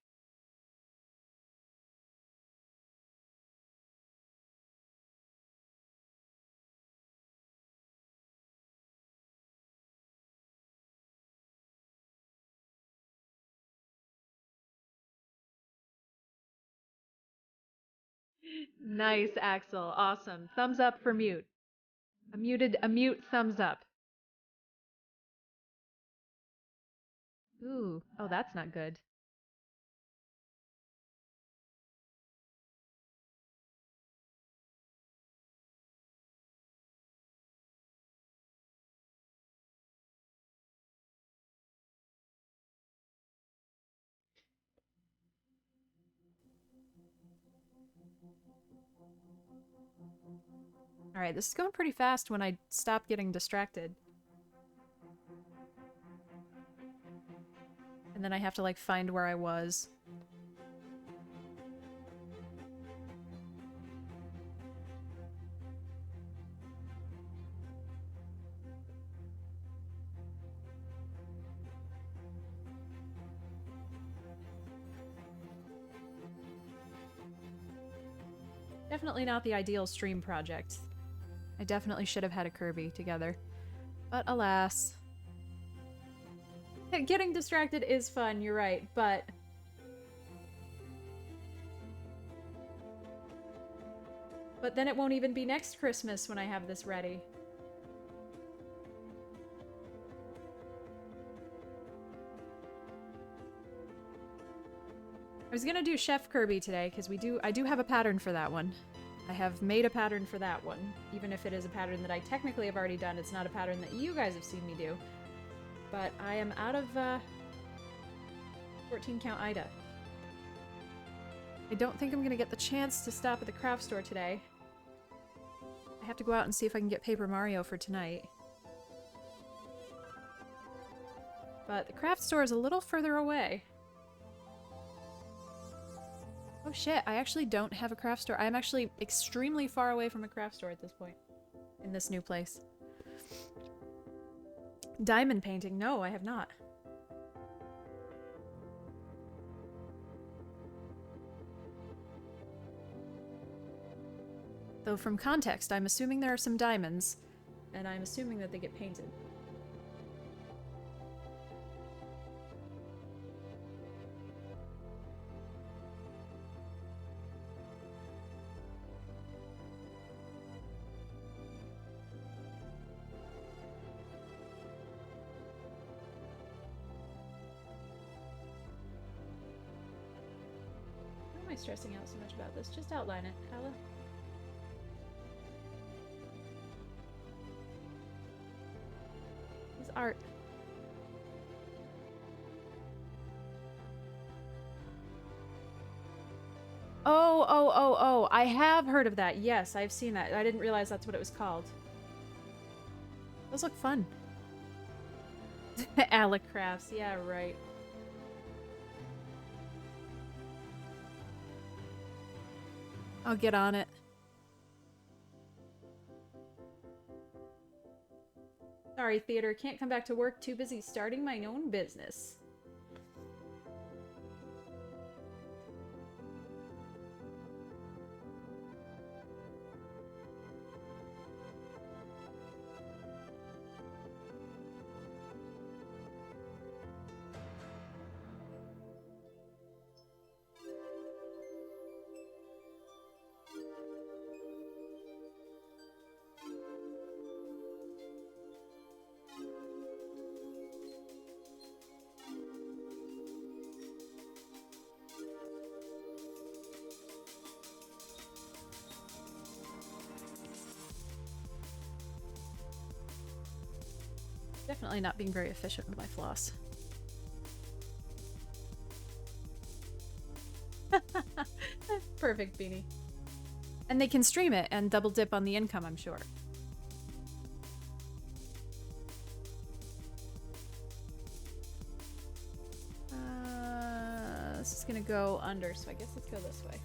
Nice, Axel. Awesome. Thumbs up for mute. A mute thumbs up. Ooh. Oh, that's not good. Alright, this is going pretty fast when I stop getting distracted. And then I have to, like, find where I was. Definitely not the ideal stream project. I definitely should have had a Kirby together. But alas. Getting distracted is fun, you're right, but... But then it won't even be next Christmas when I have this ready. I was gonna do Chef Kirby today, because I do have a pattern for that one. I have made a pattern for that one. Even if it is a pattern that I technically have already done, it's not a pattern that you guys have seen me do. But I am out of 14 count Ida. I don't think I'm gonna get the chance to stop at the craft store today. I have to go out and see if I can get Paper Mario for tonight. But the craft store is a little further away. Oh shit, I actually don't have a craft store. I'm actually extremely far away from a craft store at this point. In this new place. Diamond painting? No, I have not. Though from context, I'm assuming there are some diamonds, and I'm assuming that they get painted. stressing out so much about this? Just outline it, Ella. It's art. Oh, I have heard of that. Yes, I've seen that. I didn't realize that's what it was called. Those look fun. Alec Crafts. Yeah, right. I'll get on it. Sorry, theater. Can't come back to work. Too busy starting my own business. Definitely not being very efficient with my floss. Perfect, Beanie. And they can stream it and double dip on the income, I'm sure. This is gonna go under, so I guess let's go this way.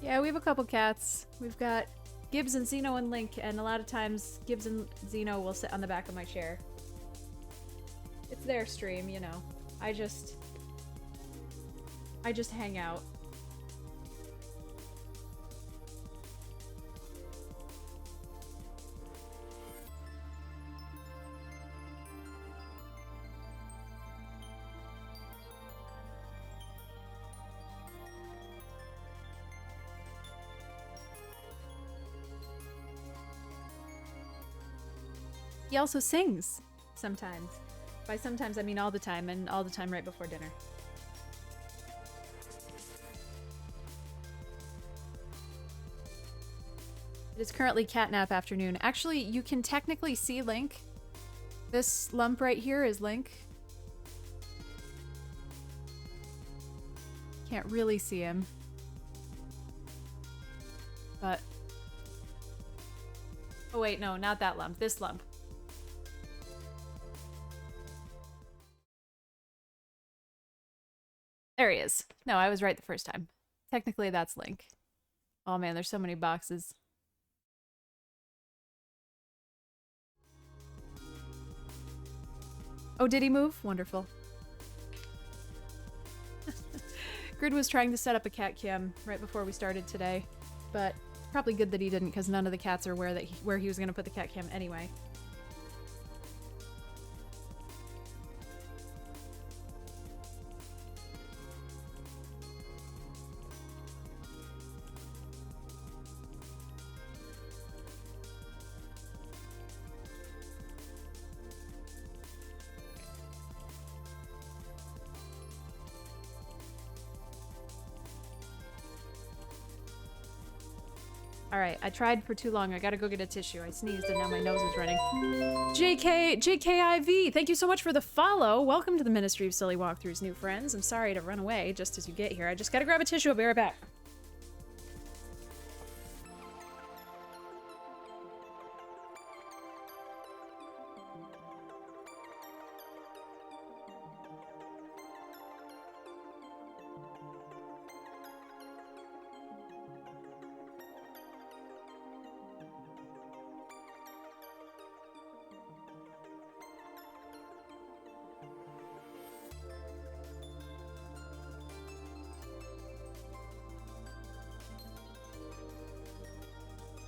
Yeah, we have a couple cats. We've got Gibbs and Zeno and Link, and a lot of times Gibbs and Zeno will sit on the back of my chair. It's their stream, you know. I just hang out. He also sings sometimes. By sometimes, I mean all the time, and all the time right before dinner. It is currently catnap afternoon. Actually, you can technically see Link. This lump right here is Link. Can't really see him. But... oh wait, no, not that lump. This lump. There he is. No, I was right the first time. Technically, that's Link. Oh man, there's so many boxes. Oh, did he move? Wonderful. Grid was trying to set up a cat cam right before we started today, but probably good that he didn't because none of the cats are where he was going to put the cat cam anyway. Alright, I tried for too long. I gotta go get a tissue. I sneezed and now my nose is running. JKIV, thank you so much for the follow. Welcome to the Ministry of Silly Walkthroughs, new friends. I'm sorry to run away just as you get here. I just gotta grab a tissue. I'll be right back.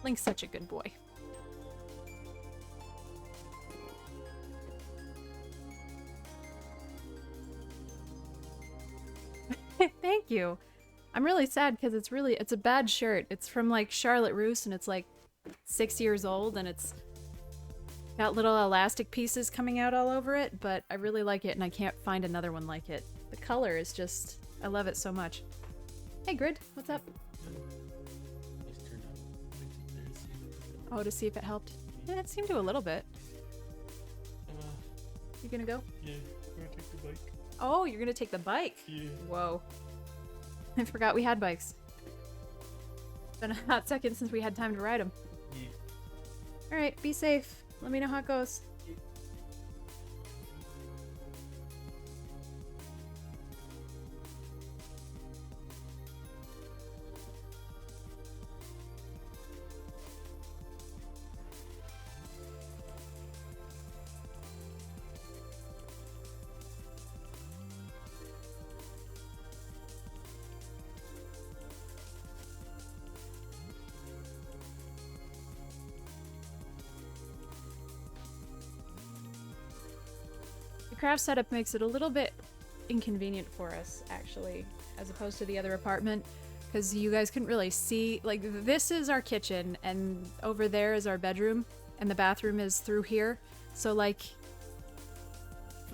Link's such a good boy. Thank you. I'm really sad because it's a bad shirt. It's from like Charlotte Russe and it's like 6 years old and it's got little elastic pieces coming out all over it, but I really like it and I can't find another one like it. The color is just, I love it so much. Hey Grid, what's up? Oh, to see if it helped. Yeah, it seemed to a little bit. You gonna go? Yeah, I'm gonna take the bike. Oh, you're gonna take the bike? Yeah. Whoa. I forgot we had bikes. It's been a hot second since we had time to ride them. Yeah. Alright, be safe. Let me know how it goes. Craft setup makes it a little bit inconvenient for us, actually, as opposed to the other apartment, because you guys couldn't really see. Like, this is our kitchen, and over there is our bedroom, and the bathroom is through here. So, like,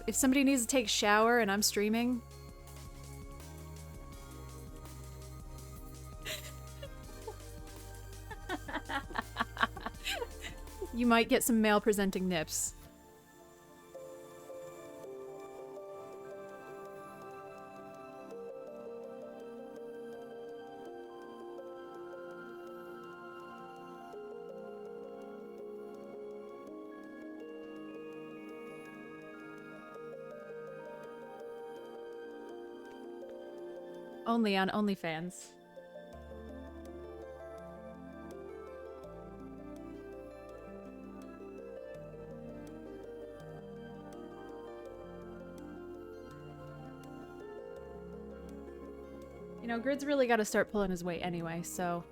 if somebody needs to take a shower and I'm streaming... you might get some male-presenting nips. Only on OnlyFans. You know, Grid's really got to start pulling his weight anyway, so...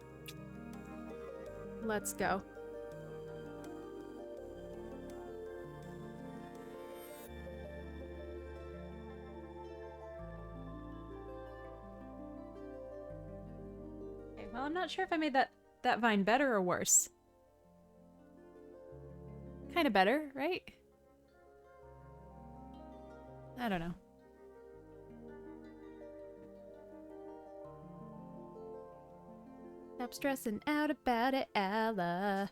let's go. Well, I'm not sure if I made that vine better or worse. Kind of better, right? I don't know. Stop stressing out about it, Ella.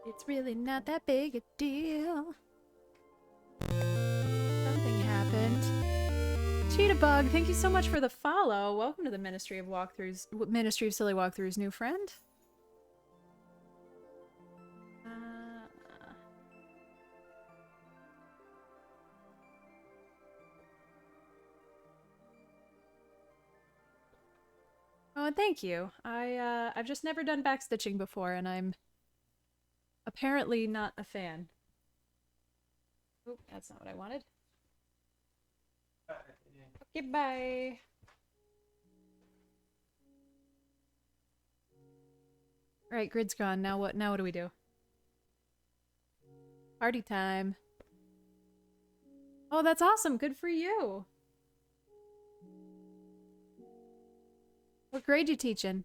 It's really not that big a deal. Something happened. Cheetah Bug, thank you so much for the follow. Welcome to the Ministry of Walkthroughs, Ministry of Silly Walkthroughs, new friend. Oh, and thank you. I've just never done backstitching before, and I'm apparently not a fan. Oop, that's not what I wanted. Okay, bye. Alright, Grid's gone. Now what do we do? Party time. Oh, that's awesome. Good for you. What grade you teaching?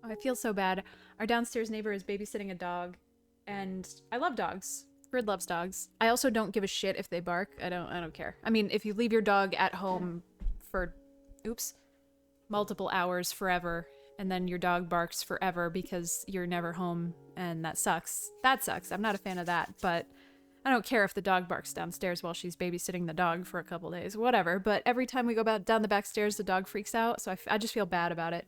Oh, I feel so bad. Our downstairs neighbor is babysitting a dog, and I love dogs. Grid loves dogs. I also don't give a shit if they bark. I don't care. I mean, if you leave your dog at home for, oops, multiple hours forever, and then your dog barks forever because you're never home, and that sucks. That sucks. I'm not a fan of that, but I don't care if the dog barks downstairs while she's babysitting the dog for a couple days, whatever. But every time we go down the back stairs, the dog freaks out, so I just feel bad about it.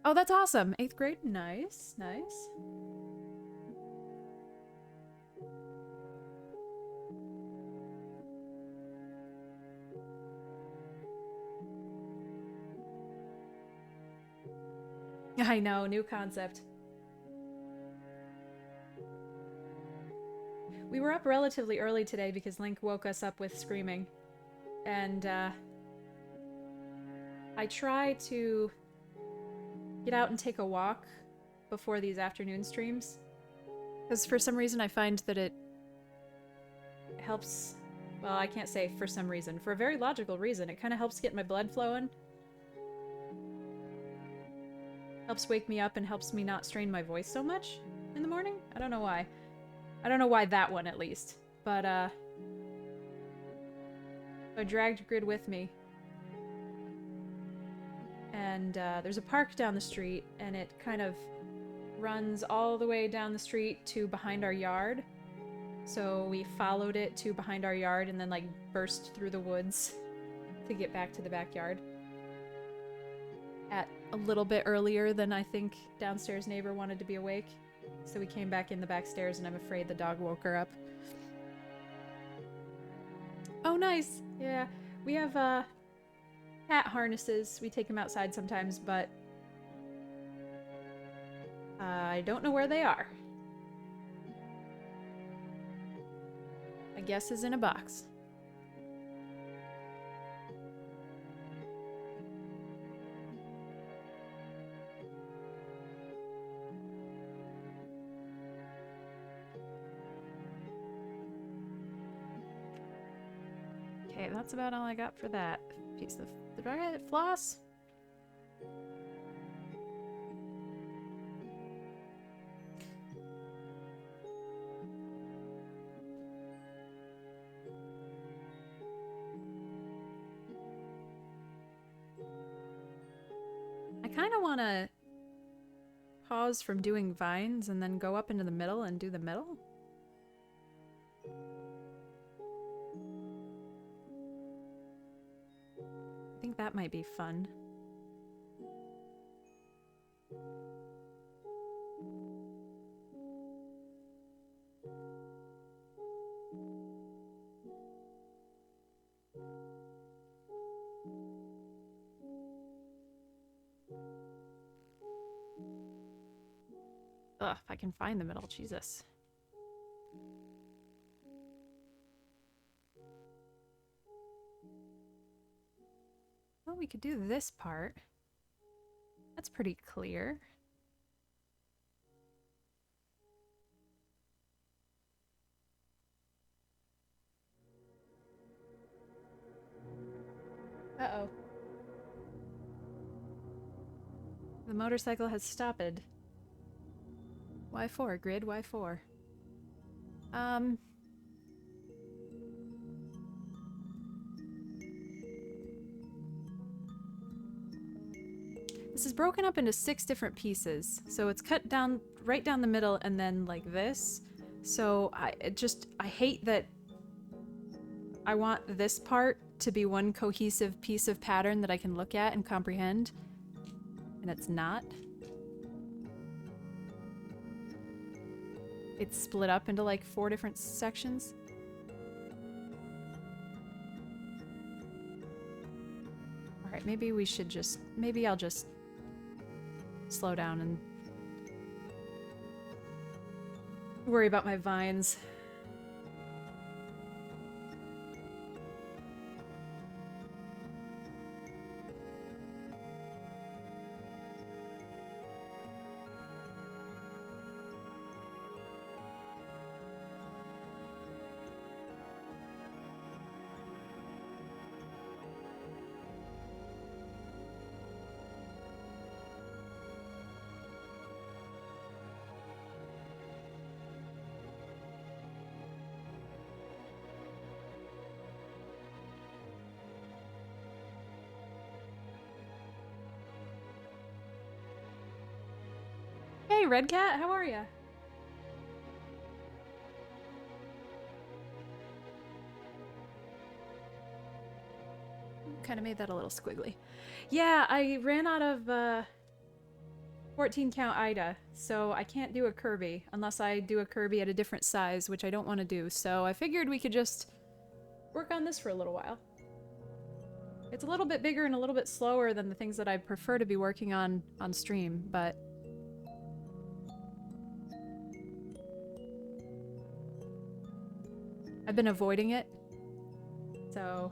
Oh, that's awesome. 8th grade? Nice, nice. I know, new concept. We were up relatively early today because Link woke us up with screaming. And, I try to get out and take a walk before these afternoon streams. Because for some reason I find that it helps... Well, I can't say for some reason. For a very logical reason. It kind of helps get my blood flowing. Helps wake me up and helps me not strain my voice so much in the morning. I don't know why. I don't know why that one, at least. But, I dragged Grid with me. And, there's a park down the street, and it kind of runs all the way down the street to behind our yard. So we followed it to behind our yard and then, like, burst through the woods to get back to the backyard. At a little bit earlier than I think downstairs neighbor wanted to be awake. So we came back in the back stairs and I'm afraid the dog woke her up. Oh, nice! Yeah, we have, cat harnesses. We take them outside sometimes, but I don't know where they are. My guess is in a box. Okay, that's about all I got for that piece of... Did I get floss? I kind of want to pause from doing vines and then go up into the middle and do the middle. I think that might be fun. Ugh, if I can find the middle, Jesus. Well, we could do this part. That's pretty clear. Uh-oh. The motorcycle has stopped. Why for, Grid? Why for? This is broken up into 6 different pieces. So it's cut down, right down the middle and then like this. So I hate that I want this part to be one cohesive piece of pattern that I can look at and comprehend. And it's not. It's split up into like 4 different sections. Alright, maybe we should just... Maybe I'll just slow down and worry about my vines. Hey, Red Cat, how are ya? Kind of made that a little squiggly. Yeah, I ran out of 14 count Ida, so I can't do a Kirby unless I do a Kirby at a different size, which I don't want to do. So I figured we could just work on this for a little while. It's a little bit bigger and a little bit slower than the things that I prefer to be working on stream, but I've been avoiding it, so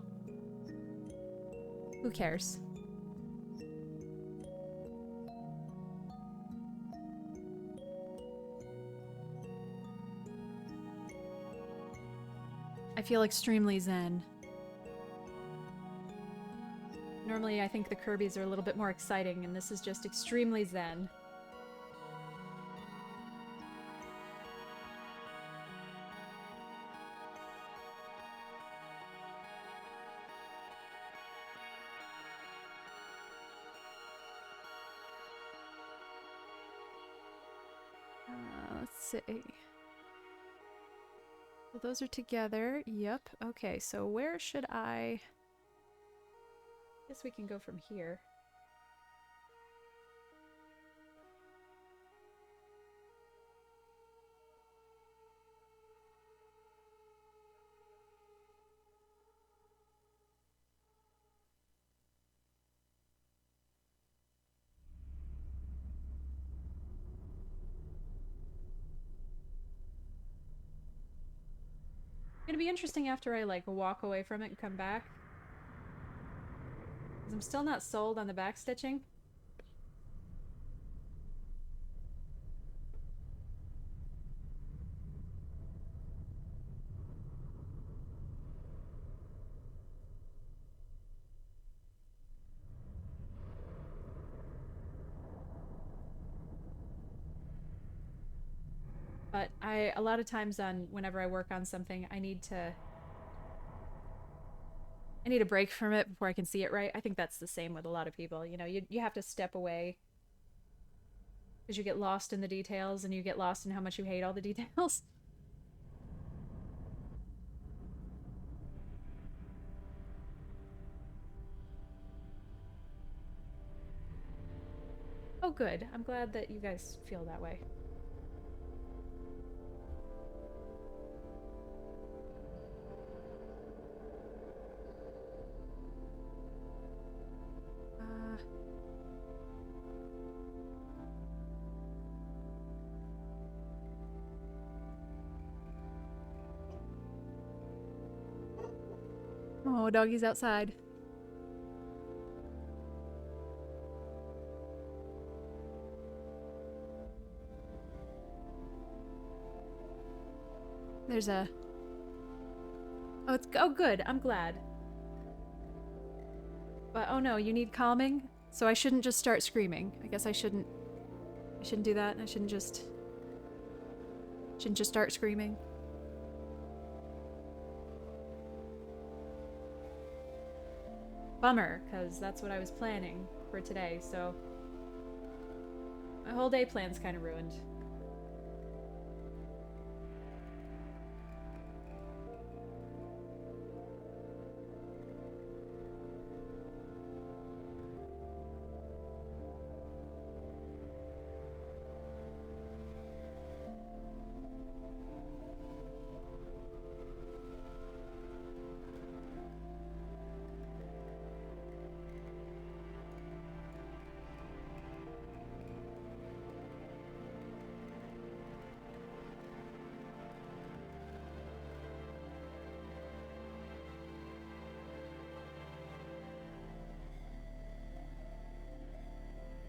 who cares? I feel extremely zen. Normally I think the Kirby's are a little bit more exciting, and this is just extremely zen. Let's see. Well, those are together. Yep. Okay, so where should I... Guess we can go from here. It's gonna be interesting after I, like, walk away from it and come back. Because I'm still not sold on the backstitching. But a lot of times whenever I work on something, I need a break from it before I can see it right. I think that's the same with a lot of people. You know, you have to step away because you get lost in the details and you get lost in how much you hate all the details. Oh, good. I'm glad that you guys feel that way. Oh, doggy's outside. There's a... Oh, oh, good. I'm glad. But, oh no, you need calming? So I shouldn't just start screaming. I guess I shouldn't do that. I shouldn't just start screaming. Bummer, because that's what I was planning for today, so... My whole day plan's kind of ruined.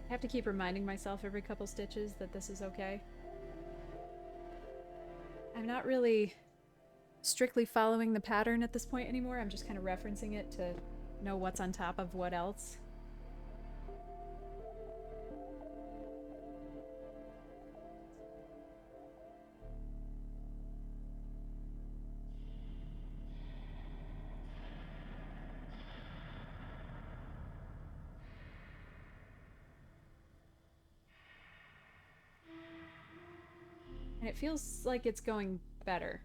I have to keep reminding myself every couple stitches that this is okay. I'm not really strictly following the pattern at this point anymore. I'm just kind of referencing it to know what's on top of what else. And it feels like it's going better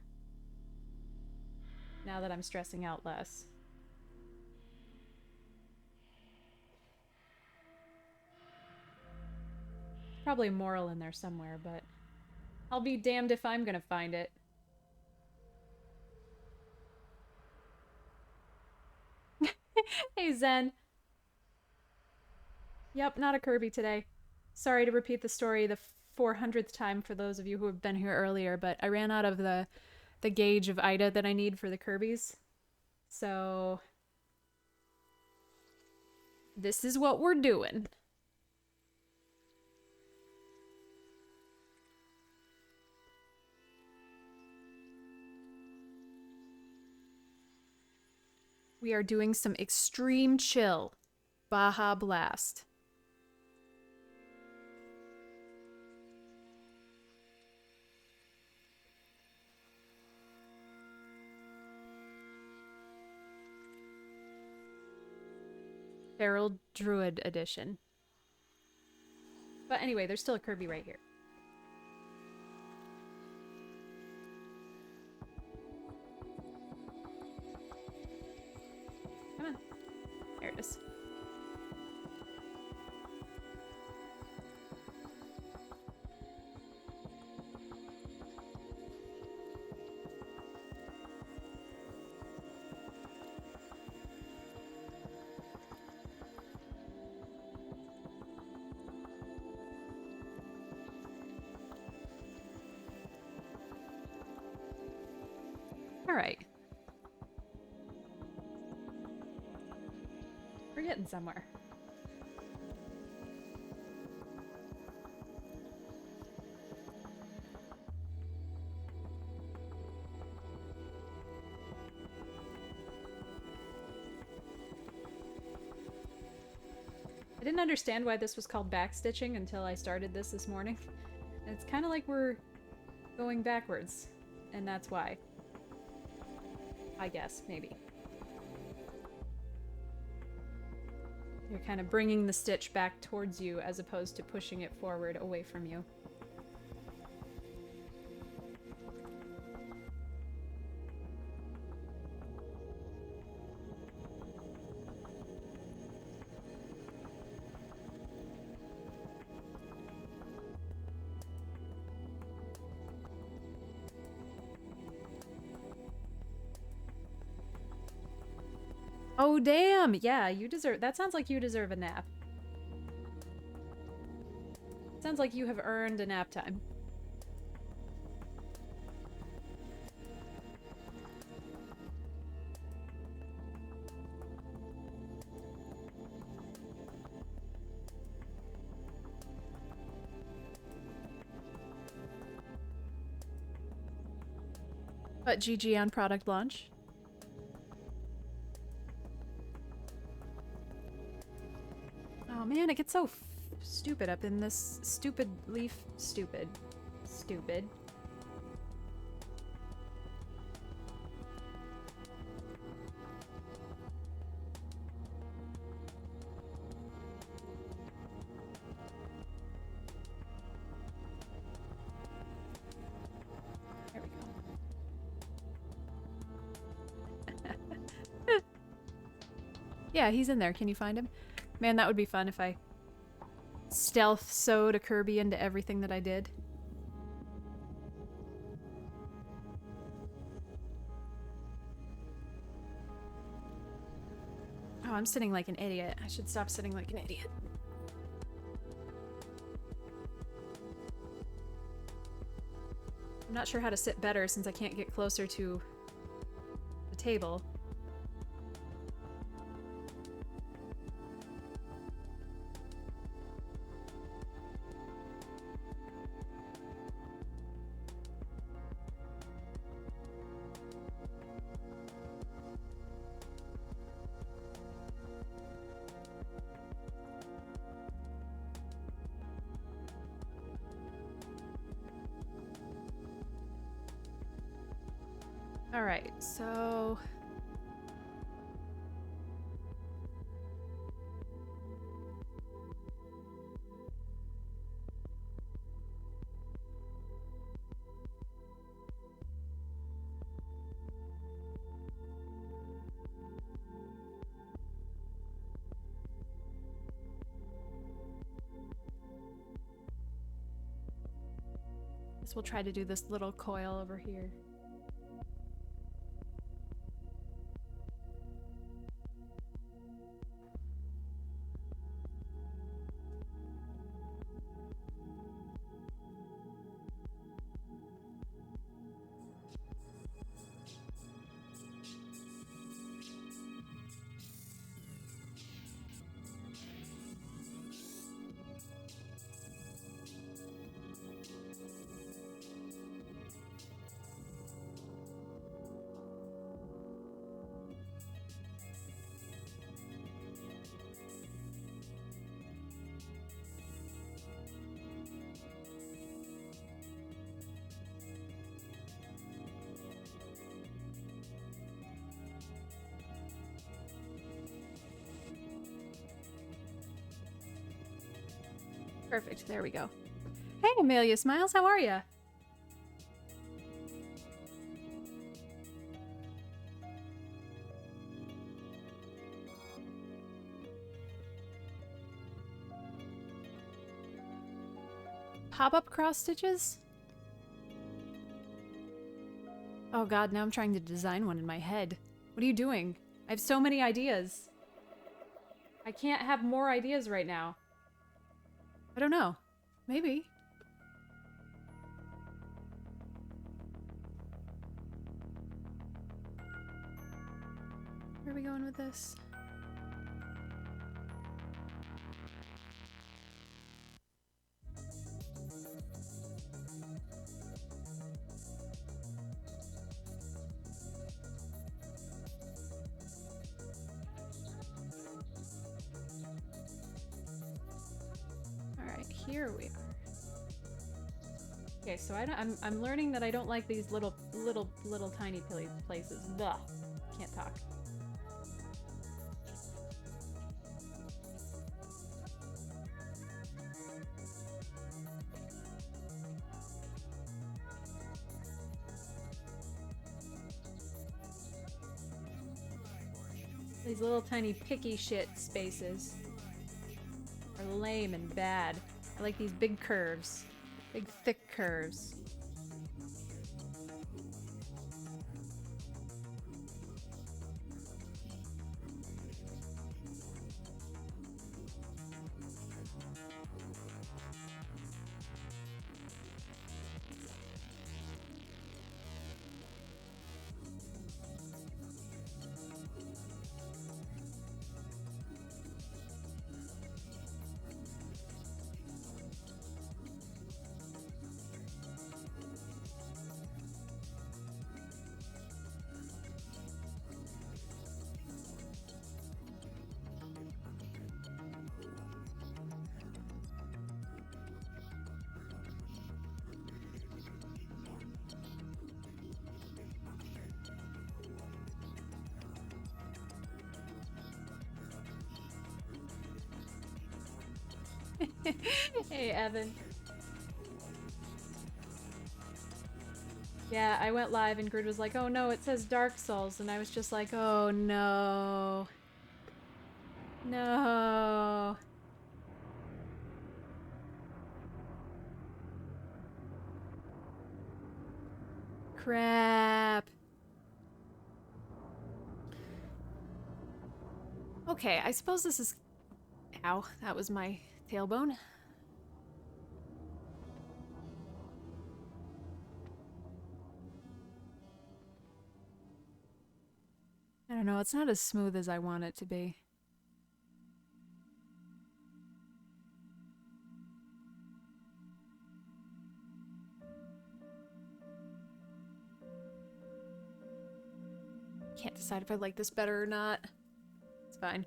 now that I'm stressing out less. Probably a moral in there somewhere, but I'll be damned if I'm gonna find it. Hey, Zen. Yep, not a Kirby today. Sorry to repeat the story the 400th time for those of you who have been here earlier, but I ran out of the gauge of Ida that I need for the Kirbys. So this is what we're doing. We are doing some extreme chill. Baja Blast. Feral Druid Edition. But anyway, there's still a Kirby right here. Come on. There it is. All right. We're getting somewhere. I didn't understand why this was called backstitching until I started this morning. And it's kind of like we're going backwards, and that's why. I guess, maybe. You're kind of bringing the stitch back towards you as opposed to pushing it forward away from you. Oh, damn! Yeah, you deserve- that sounds like you deserve a nap. Sounds like you have earned a nap time. But GG on product launch. Oh man, it gets so stupid up in this stupid leaf. Stupid. Stupid. There we go. Yeah, he's in there. Can you find him? Man, that would be fun if I stealth sewed a Kirby into everything that I did. Oh, I'm sitting like an idiot. I should stop sitting like an idiot. I'm not sure how to sit better since I can't get closer to the table. Alright, so... guess we'll try to do this little coil over here. Perfect. There we go. Hey, Amelia Smiles, how are ya? Pop-up cross stitches? Oh god, now I'm trying to design one in my head. What are you doing? I have so many ideas. I can't have more ideas right now. I don't know. Maybe. Where are we going with this? Here we are. Okay, so I'm learning that I don't like these little tiny places. Ugh. Can't talk. These little tiny picky shit spaces are lame and bad. I like these big curves. Big, thick curves. Hey, Evan. Yeah, I went live and Grid was like, oh no, it says Dark Souls. And I was just like, oh no. No. Crap. Okay, I suppose this is... Ow, that was my tailbone. I don't know, it's not as smooth as I want it to be. Can't decide if I like this better or not. It's fine.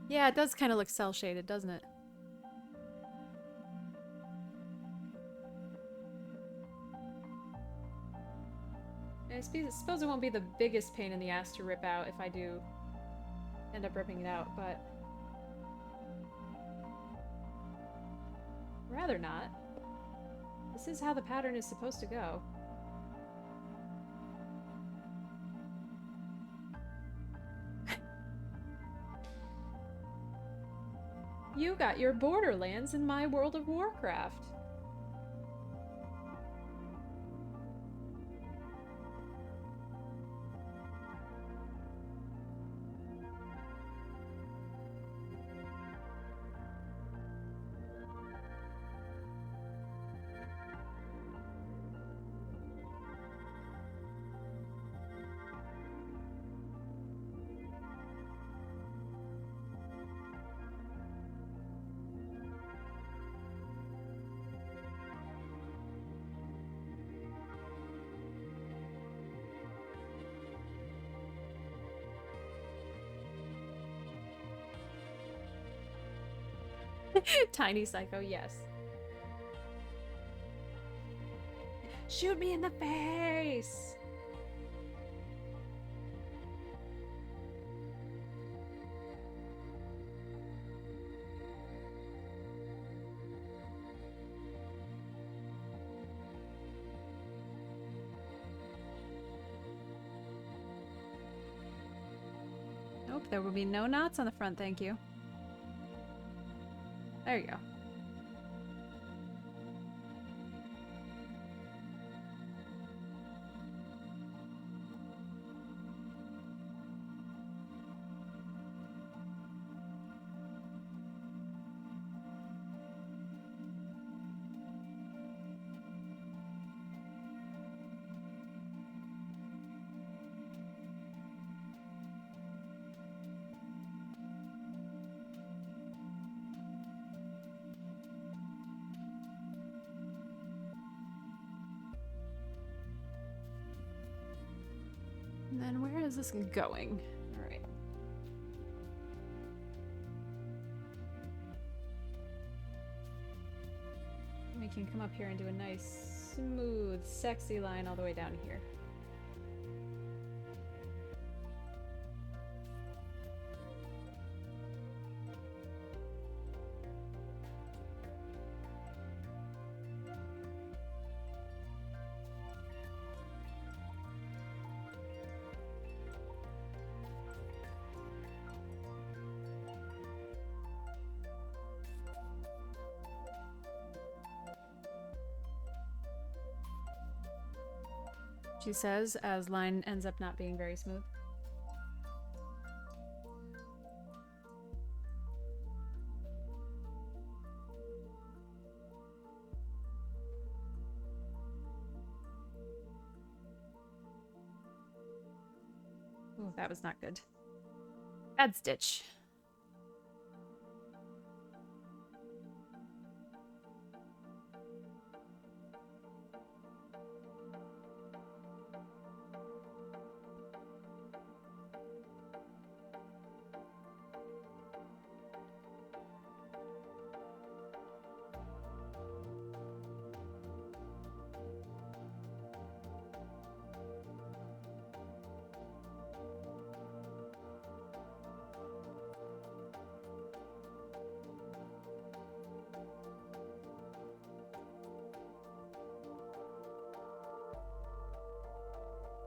Yeah, it does kind of look cel-shaded, doesn't it? I suppose it won't be the biggest pain in the ass to rip out if I do end up ripping it out, but... rather not. This is how the pattern is supposed to go. You got your Borderlands in my World of Warcraft. Tiny Psycho, yes. Shoot me in the face! Nope, there will be no knots on the front, thank you. There you go. And then where is this going? All right. We can come up here and do a nice, smooth, sexy line all the way down here. She says, as line ends up not being very smooth. Oh, that was not good. Bad stitch.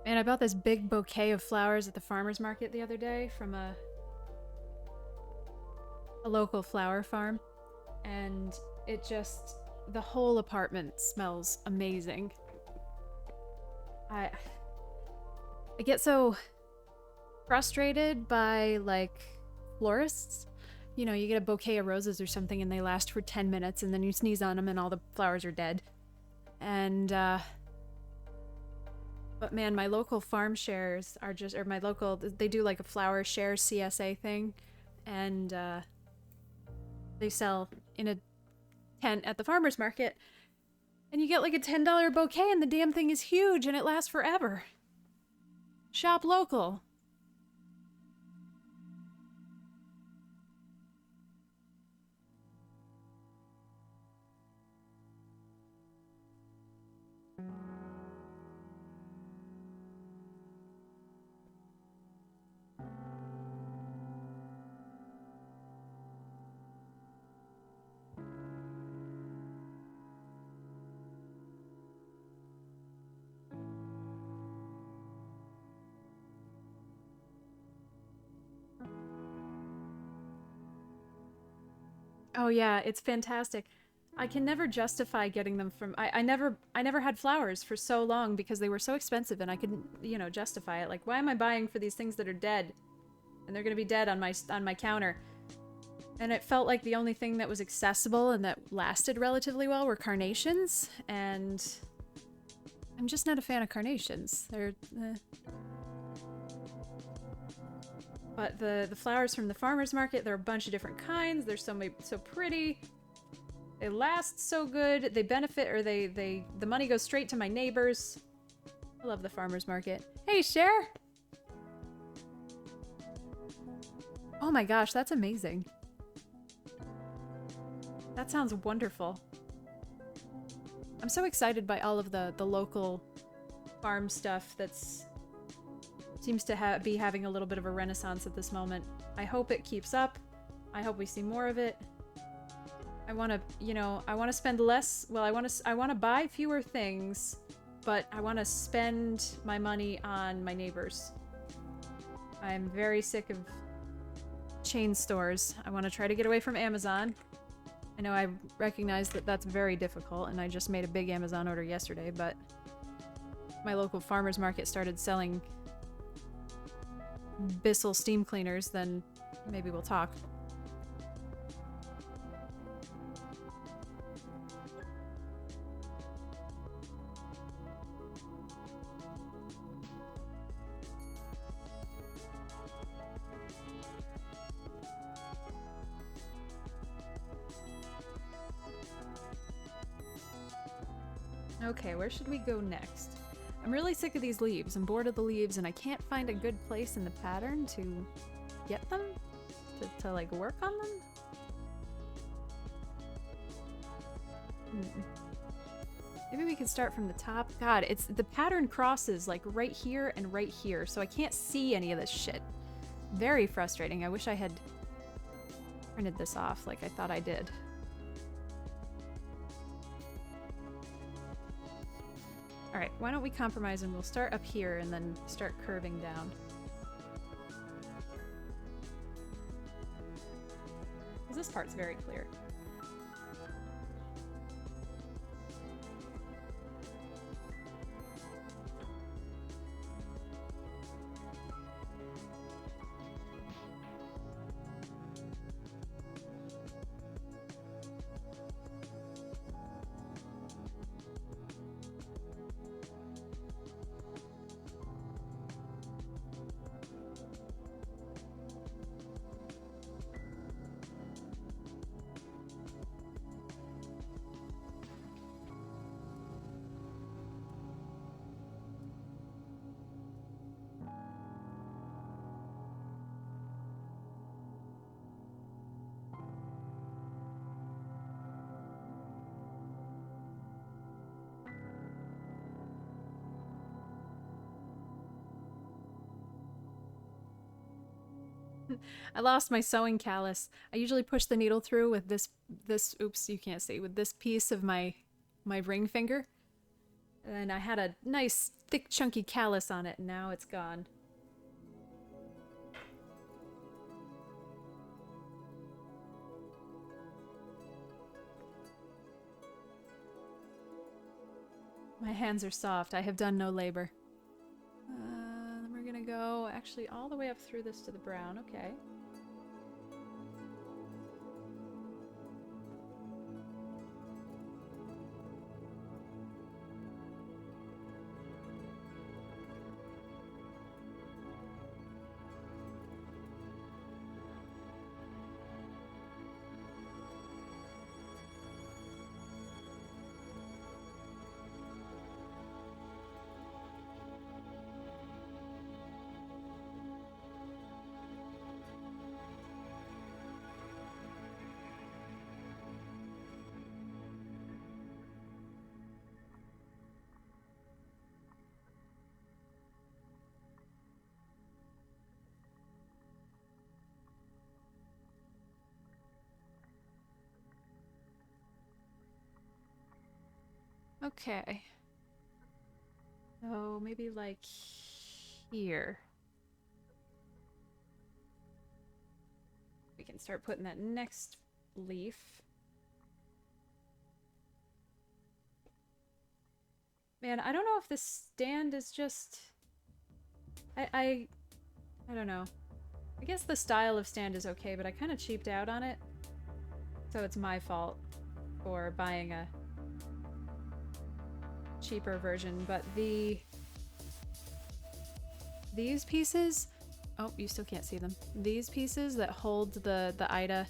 Man, I bought this big bouquet of flowers at the farmer's market the other day from a local flower farm. And it just... the whole apartment smells amazing. I get so frustrated by, like, florists. You know, you get a bouquet of roses or something and they last for 10 minutes and then you sneeze on them and all the flowers are dead. And, but man, my local farm shares are just, or my local, they do like a flower share CSA thing, and they sell in a tent at the farmer's market, and you get like a $10 bouquet and the damn thing is huge and it lasts forever. Shop local. Oh yeah, it's fantastic. I can never justify getting them from... I never had flowers for so long because they were so expensive and I couldn't, you know, justify it. Like, why am I buying for these things that are dead? And they're gonna be dead on my counter. And it felt like the only thing that was accessible and that lasted relatively well were carnations, and I'm just not a fan of carnations. They're... But the flowers from the farmer's market, they're a bunch of different kinds. They're so pretty. They last so good. They benefit, or the money goes straight to my neighbors. I love the farmer's market. Hey, Cher! Oh my gosh, that's amazing. That sounds wonderful. I'm so excited by all of the local farm stuff that's... seems to be having a little bit of a renaissance at this moment. I hope it keeps up. I hope we see more of it. I want to, you know, I want to spend less. Well, I want to buy fewer things, but I want to spend my money on my neighbors. I'm very sick of chain stores. I want to try to get away from Amazon. I know I recognize that that's very difficult, and I just made a big Amazon order yesterday, but my local farmer's market started selling Bissell steam cleaners, then maybe we'll talk. Okay, where should we go next? I'm really sick of these leaves. I'm bored of the leaves, and I can't find a good place in the pattern to get them? To like, work on them? Maybe we could start from the top. God, it's the pattern crosses, like, right here and right here, so I can't see any of this shit. Very frustrating. I wish I had printed this off like I thought I did. Alright, why don't we compromise and we'll start up here and then start curving down. Because this part's very clear. I lost my sewing callus. I usually push the needle through with this oops, you can't see, with this piece of my ring finger. And I had a nice thick chunky callus on it, and now it's gone. My hands are soft. I have done no labor. Then we're gonna go actually all the way up through this to the brown. Okay. Okay. So maybe like here. We can start putting that next leaf. Man, I don't know if this stand is just... I don't know. I guess the style of stand is okay, but I kind of cheaped out on it. So it's my fault for buying a cheaper version, but these pieces, oh, you still can't see them. These pieces that hold the Ida,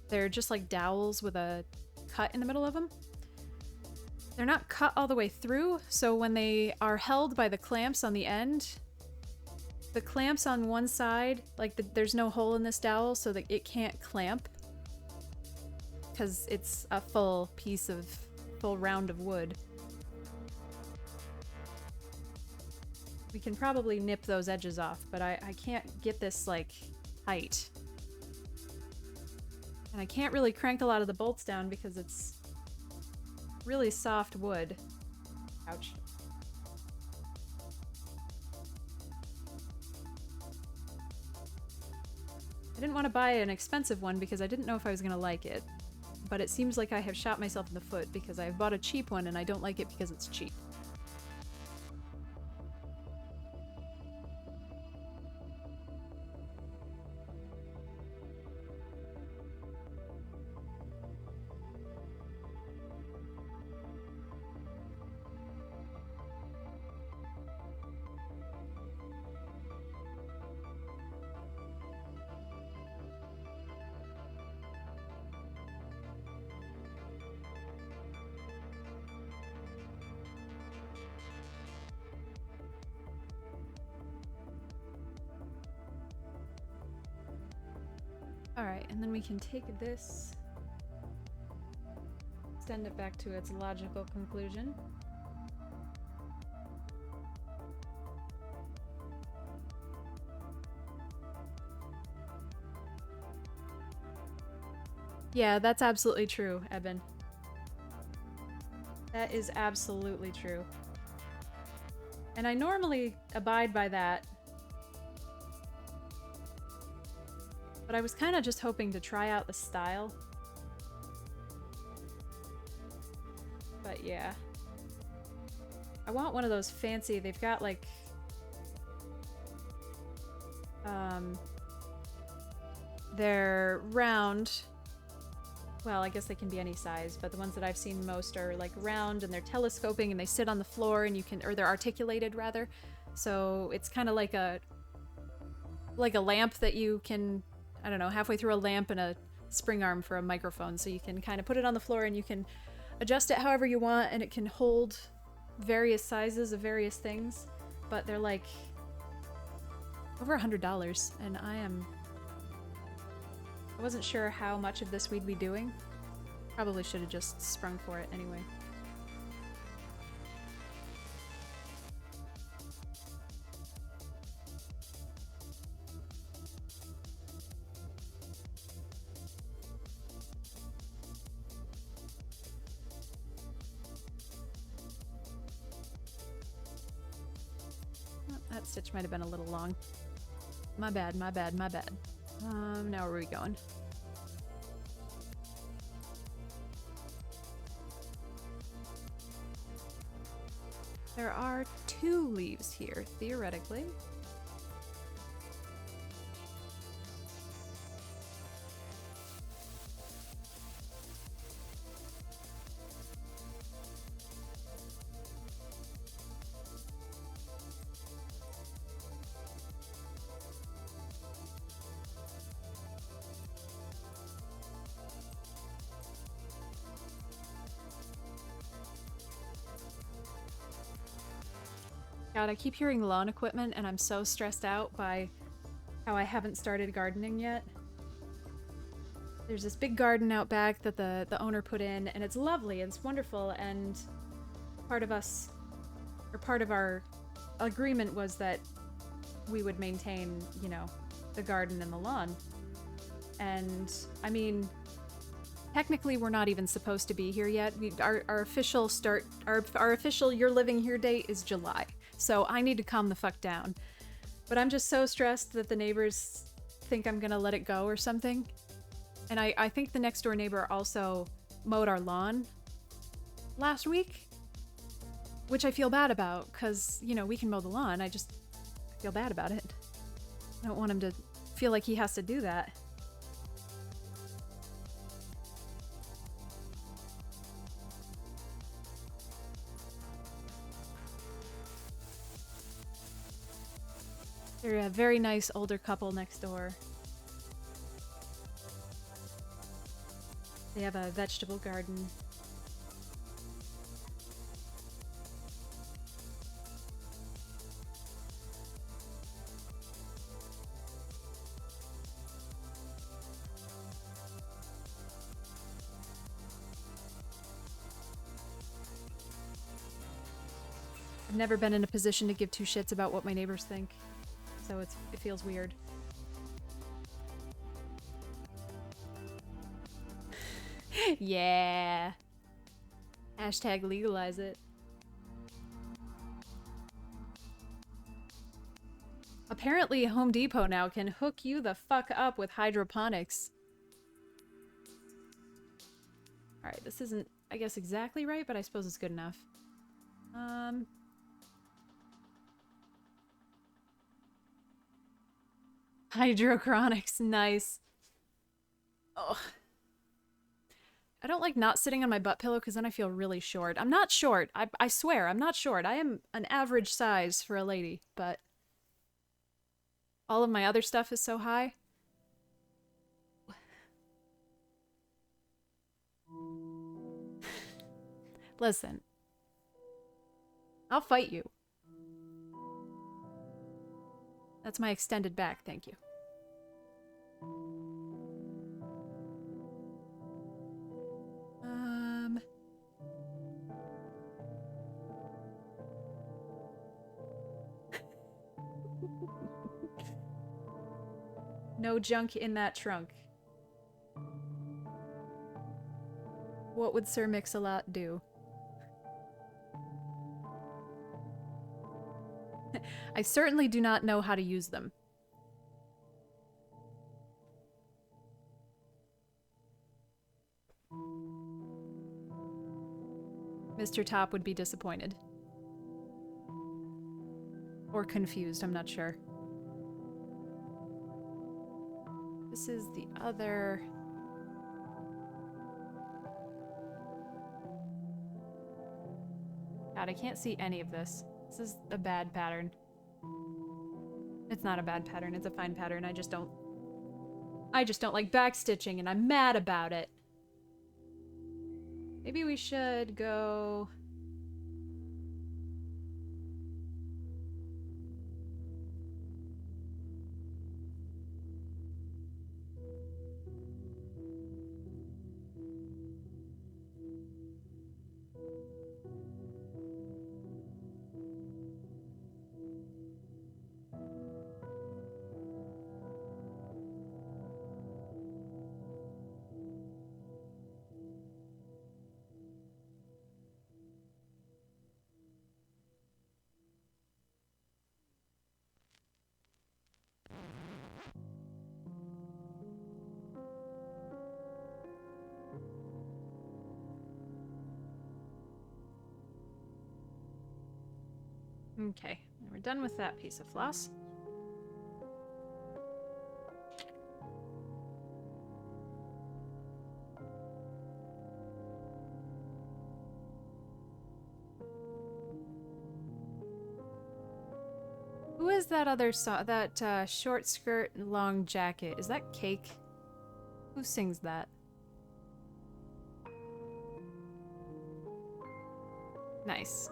they're just like dowels with a cut in the middle of them. They're not cut all the way through, so when they are held by the clamps on the end, the clamps on one side, like there's no hole in this dowel so that it can't clamp because it's a full round of wood. We can probably nip those edges off, but I can't get this, like, tight. And I can't really crank a lot of the bolts down because it's really soft wood. Ouch. I didn't want to buy an expensive one because I didn't know if I was going to like it. But it seems like I have shot myself in the foot because I've bought a cheap one and I don't like it because it's cheap. Alright, and then we can take this, extend it back to its logical conclusion. Yeah, that's absolutely true, Eben. That is absolutely true. And I normally abide by that. But I was kind of just hoping to try out the style. But yeah. I want one of those fancy, they've got like... they're round. Well, I guess they can be any size, but the ones that I've seen most are like round and they're telescoping and they sit on the floor and you can, or they're articulated rather. So it's kind of like a lamp that you can, I don't know, halfway through a lamp and a spring arm for a microphone. So you can kind of put it on the floor and you can adjust it however you want and it can hold various sizes of various things. But they're like over $100 and I wasn't sure how much of this we'd be doing. Probably should have just sprung for it anyway. Oh, that stitch might have been a little long. My bad, my bad, my bad. Now where are we going? There are 2 leaves here, theoretically. God, I keep hearing lawn equipment and I'm so stressed out by how I haven't started gardening yet. There's this big garden out back that the owner put in and it's lovely, it's wonderful, and part of our agreement was that we would maintain, you know, the garden and the lawn. And I mean, technically we're not even supposed to be here yet. Our official you're living here date is July. So I need to calm the fuck down. But I'm just so stressed that the neighbors think I'm gonna let it go or something. And I think the next door neighbor also mowed our lawn last week, which I feel bad about because, you know, we can mow the lawn. I just feel bad about it. I don't want him to feel like he has to do that. They're a very nice older couple next door. They have a vegetable garden. I've never been in a position to give 2 shits about what my neighbors think. So it feels weird. Yeah. Hashtag legalize it. Apparently, Home Depot now can hook you the fuck up with hydroponics. Alright, this isn't, I guess, exactly right, but I suppose it's good enough. Hydrochronics, nice. Ugh. I don't like not sitting on my butt pillow because then I feel really short. I'm not short. I swear, I'm not short. I am an average size for a lady, but all of my other stuff is so high. Listen. I'll fight you. That's my extended back, thank you. No junk in that trunk. What would Sir Mix-a-Lot do? I certainly do not know how to use them. Mr. Top would be disappointed. Or confused, I'm not sure. This is the other... God, I can't see any of this. This is a bad pattern. It's not a bad pattern, it's a fine pattern. I just don't like backstitching and I'm mad about it. Maybe we should go... Okay, we're done with that piece of floss. Who is that other song? That short skirt and long jacket. Is that Cake? Who sings that? Nice.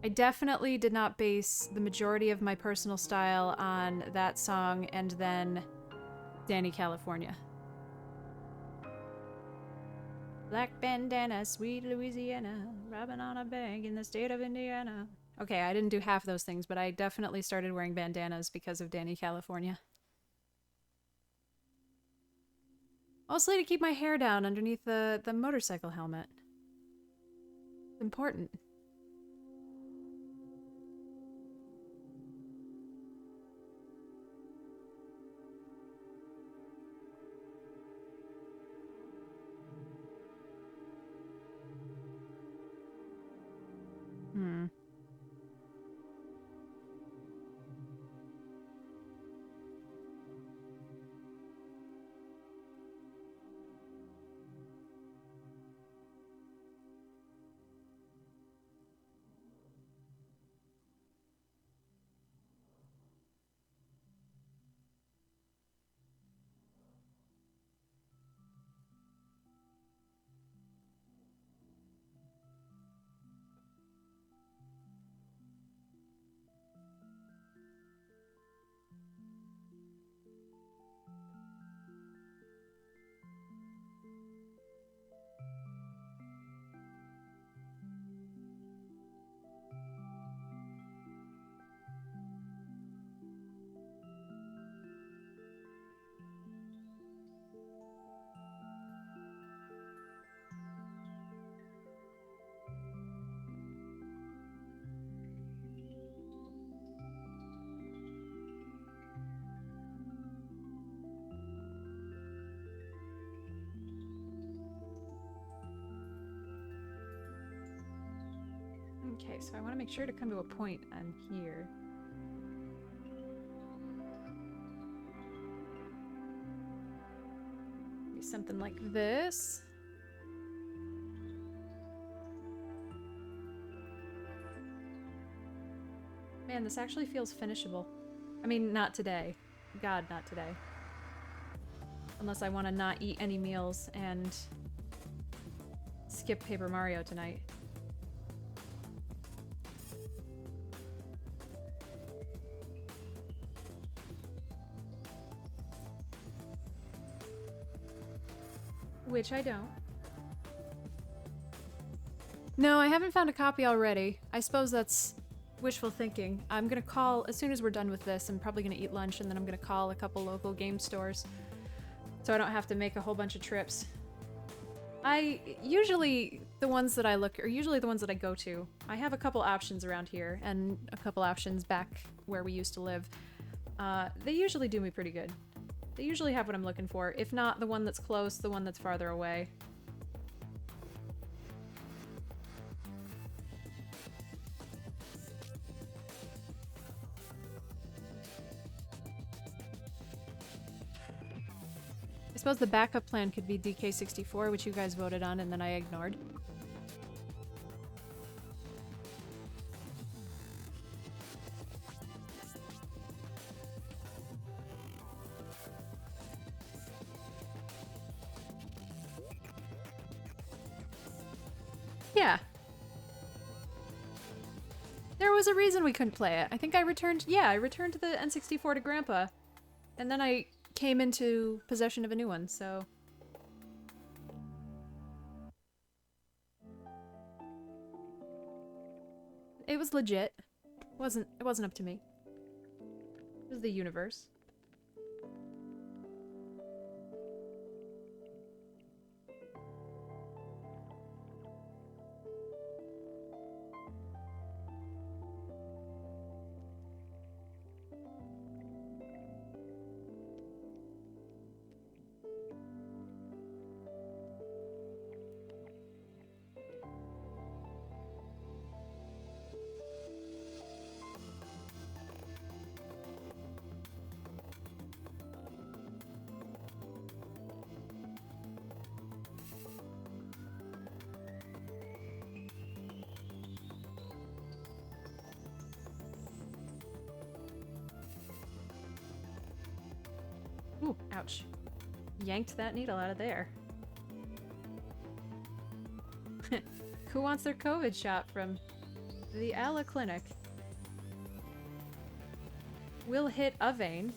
I definitely did not base the majority of my personal style on that song and then Danny California. Black bandana, sweet Louisiana, robbing on a bank in the state of Indiana. Okay, I didn't do half those things, but I definitely started wearing bandanas because of Danny California. Mostly to keep my hair down underneath the motorcycle helmet. It's important. Okay, so I want to make sure to come to a point on here. Maybe something like this. Man, this actually feels finishable. I mean, not today. God, not today. Unless I want to not eat any meals and skip Paper Mario tonight. Which I don't. No, I haven't found a copy already. I suppose that's wishful thinking. I'm gonna call, as soon as we're done with this, I'm probably gonna eat lunch and then I'm gonna call a couple local game stores so I don't have to make a whole bunch of trips. Usually the ones that I look are usually the ones that I go to. I have a couple options around here and a couple options back where we used to live. They usually do me pretty good. They usually have what I'm looking for. If not, the one that's close, the one that's farther away. I suppose the backup plan could be DK64, which you guys voted on and then I ignored. Yeah. There was a reason we couldn't play it. I think I returned the N64 to Grandpa. And then I came into possession of a new one, so... It was legit. It wasn't up to me. It was the universe. Ooh, ouch. Yanked that needle out of there. Who wants their COVID shot from the Alla Clinic? Will hit a vein.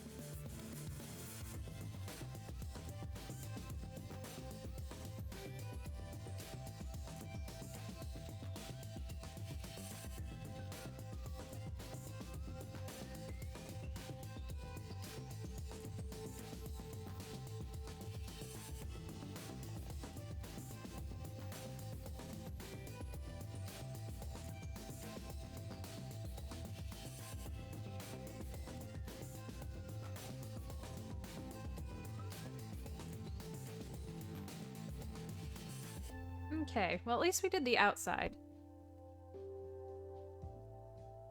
Okay, well at least we did the outside.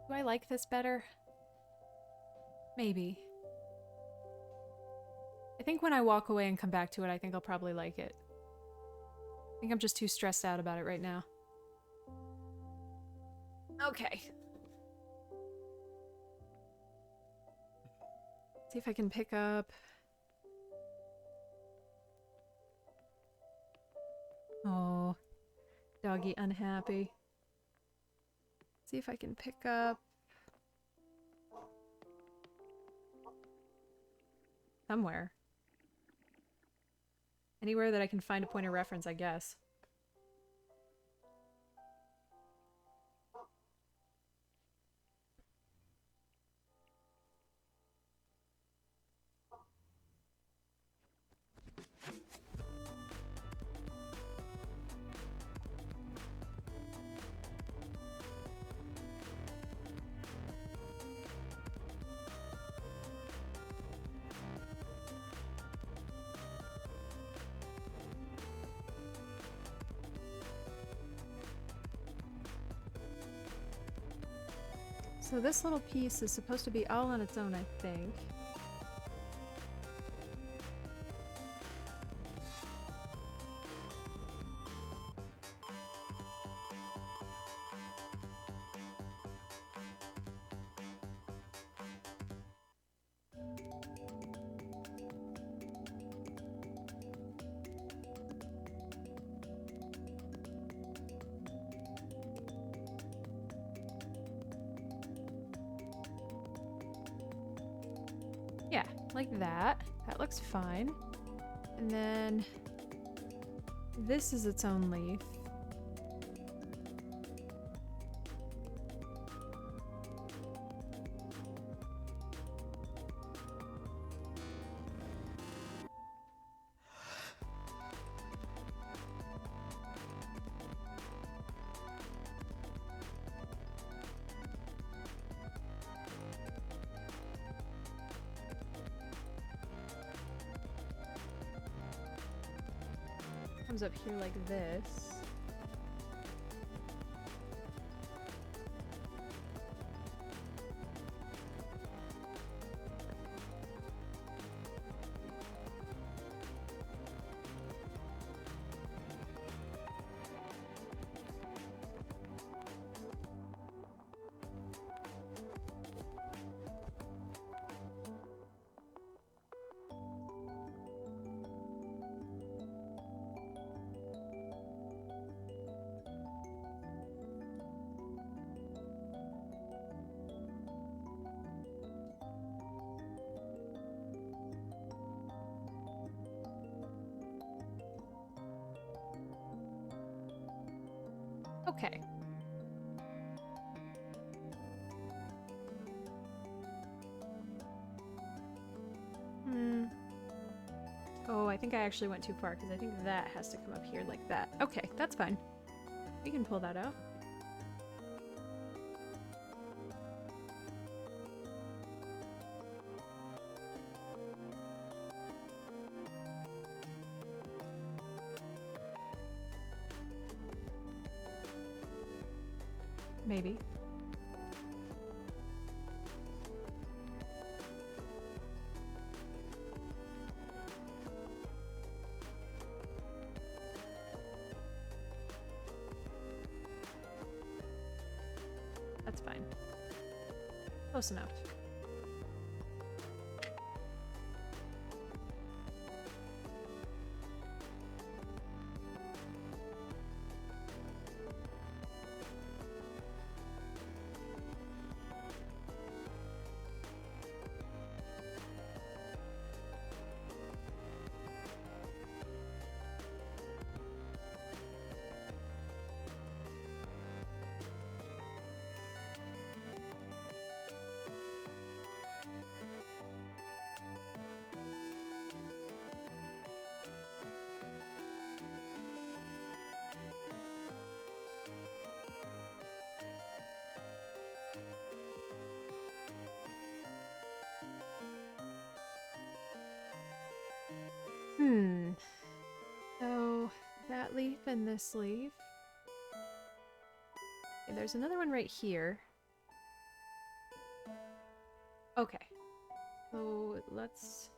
Do I like this better? Maybe. I think when I walk away and come back to it, I think I'll probably like it. I think I'm just too stressed out about it right now. Okay. See if I can pick up... Oh, doggy unhappy. See if I can pick up somewhere. Anywhere that I can find a point of reference, I guess. So this little piece is supposed to be all on its own, I think. Yeah, like that. That looks fine. And then this is its own leaf. Comes up here like this. Okay. Oh, I think I actually went too far because I think that has to come up here like that. Okay, that's fine. We can pull that out. Maybe. That's fine. Close enough. So that leaf and this leaf. Okay, there's another one right here. Okay. So let's...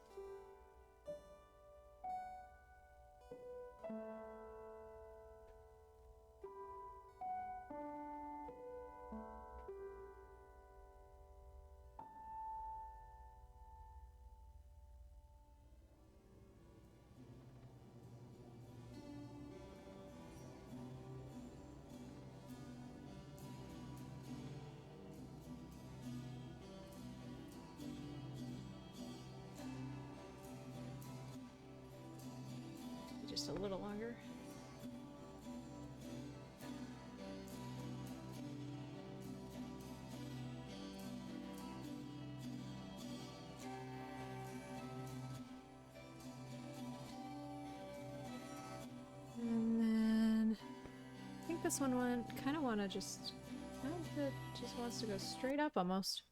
just a little longer. And then I think this one kind of want to just wants to go straight up almost.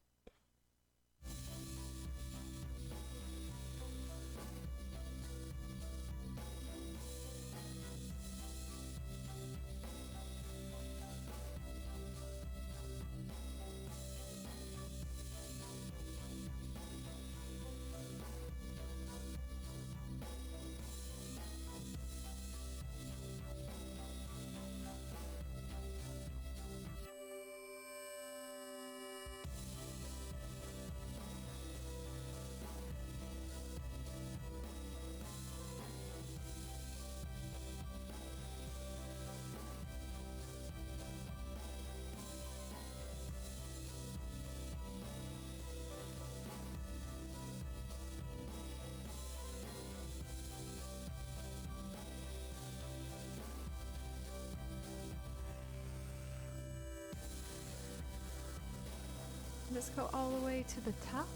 this go all the way to the top?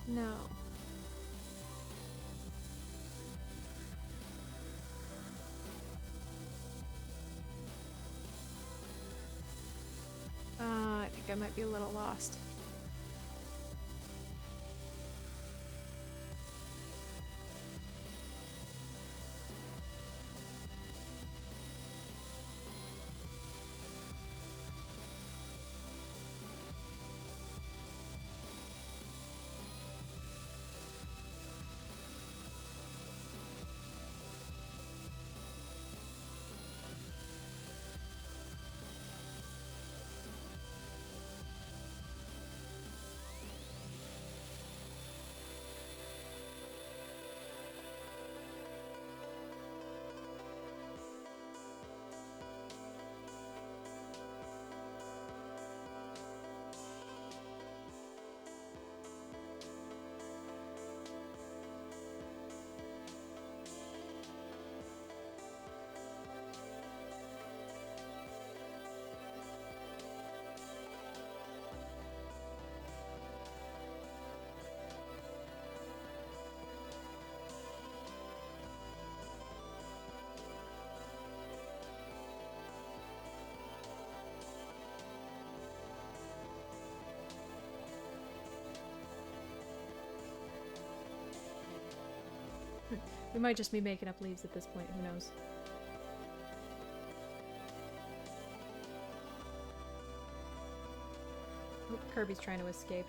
No. I think I might be a little lost. We might just be making up leaves at this point, who knows? Oh, Kirby's trying to escape.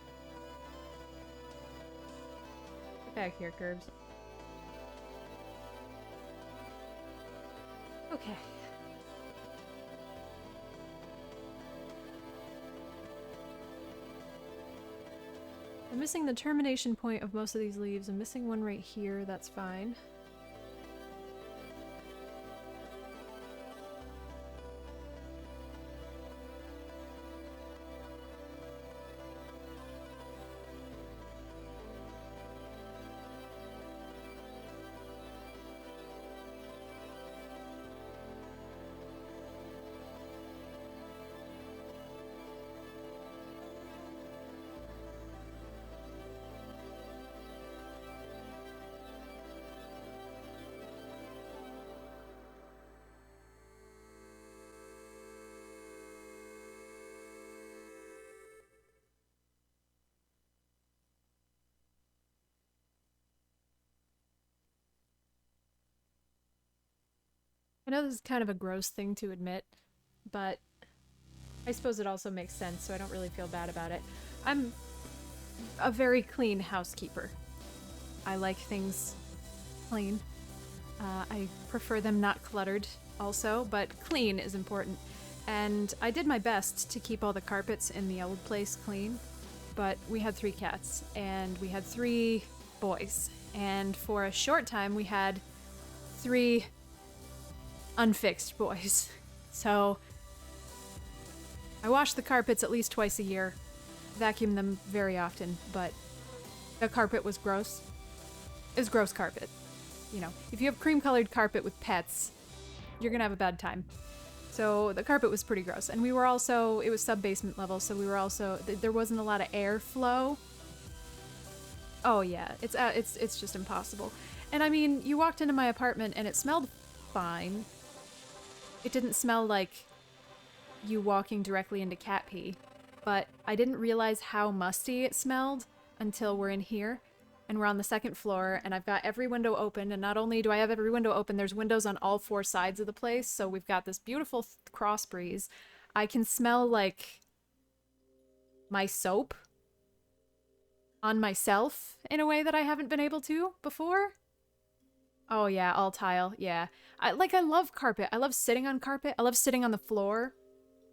Get back here, Curbs. Okay. I'm missing the termination point of most of these leaves. I'm missing one right here, that's fine. I know this is kind of a gross thing to admit, but I suppose it also makes sense, so I don't really feel bad about it. I'm a very clean housekeeper. I like things clean. I prefer them not cluttered also, but clean is important. And I did my best to keep all the carpets in the old place clean, but we had 3 cats, and we had 3 boys. And for a short time, we had 3 unfixed boys. So I wash the carpets at least twice a year, vacuum them very often, but the carpet was gross. It was gross carpet. You know, if you have cream-colored carpet with pets, you're gonna have a bad time. So the carpet was pretty gross, and we were also, it was sub-basement level, so we were also, there wasn't a lot of airflow. Oh yeah, it's just impossible. And I mean, you walked into my apartment and it smelled fine. It didn't smell like you walking directly into cat pee, but I didn't realize how musty it smelled until we're in here. And we're on the 2nd floor, and I've got every window open, and not only do I have every window open, there's windows on all 4 sides of the place, so we've got this beautiful cross breeze. I can smell, like, my soap on myself in a way that I haven't been able to before. Oh yeah, all tile, yeah. I love carpet. I love sitting on carpet. I love sitting on the floor,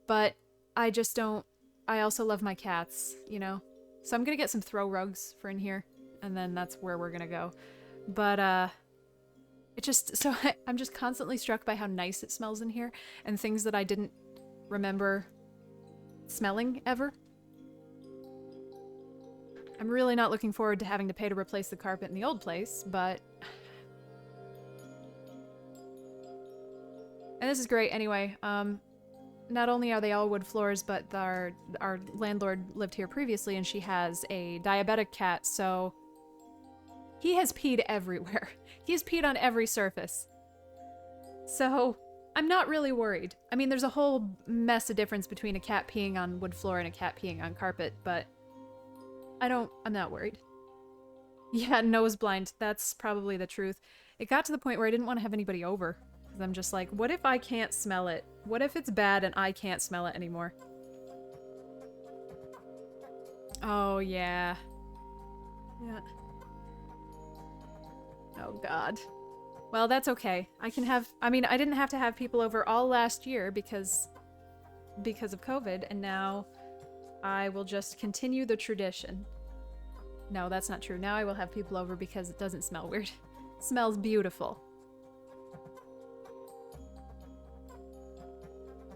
but I just don't... I also love my cats, you know? So I'm gonna get some throw rugs for in here. And then that's where we're gonna go. But, it just, so I'm just constantly struck by how nice it smells in here, and things that I didn't remember smelling ever. I'm really not looking forward to having to pay to replace the carpet in the old place, but... And this is great anyway. Not only are they all wood floors, but our landlord lived here previously and she has a diabetic cat, so he has peed everywhere. He's peed on every surface. So I'm not really worried. I mean, there's a whole mess of difference between a cat peeing on wood floor and a cat peeing on carpet, but I'm not worried. Yeah, nose blind. That's probably the truth. It got to the point where I didn't want to have anybody over. Because I'm just like, what if I can't smell it? What if it's bad and I can't smell it anymore? Oh, yeah. Yeah. Oh, God. Well, that's okay. I mean, I didn't have to have people over all last year because of COVID, and now I will just continue the tradition. No, that's not true. Now I will have people over because it doesn't smell weird. It smells beautiful.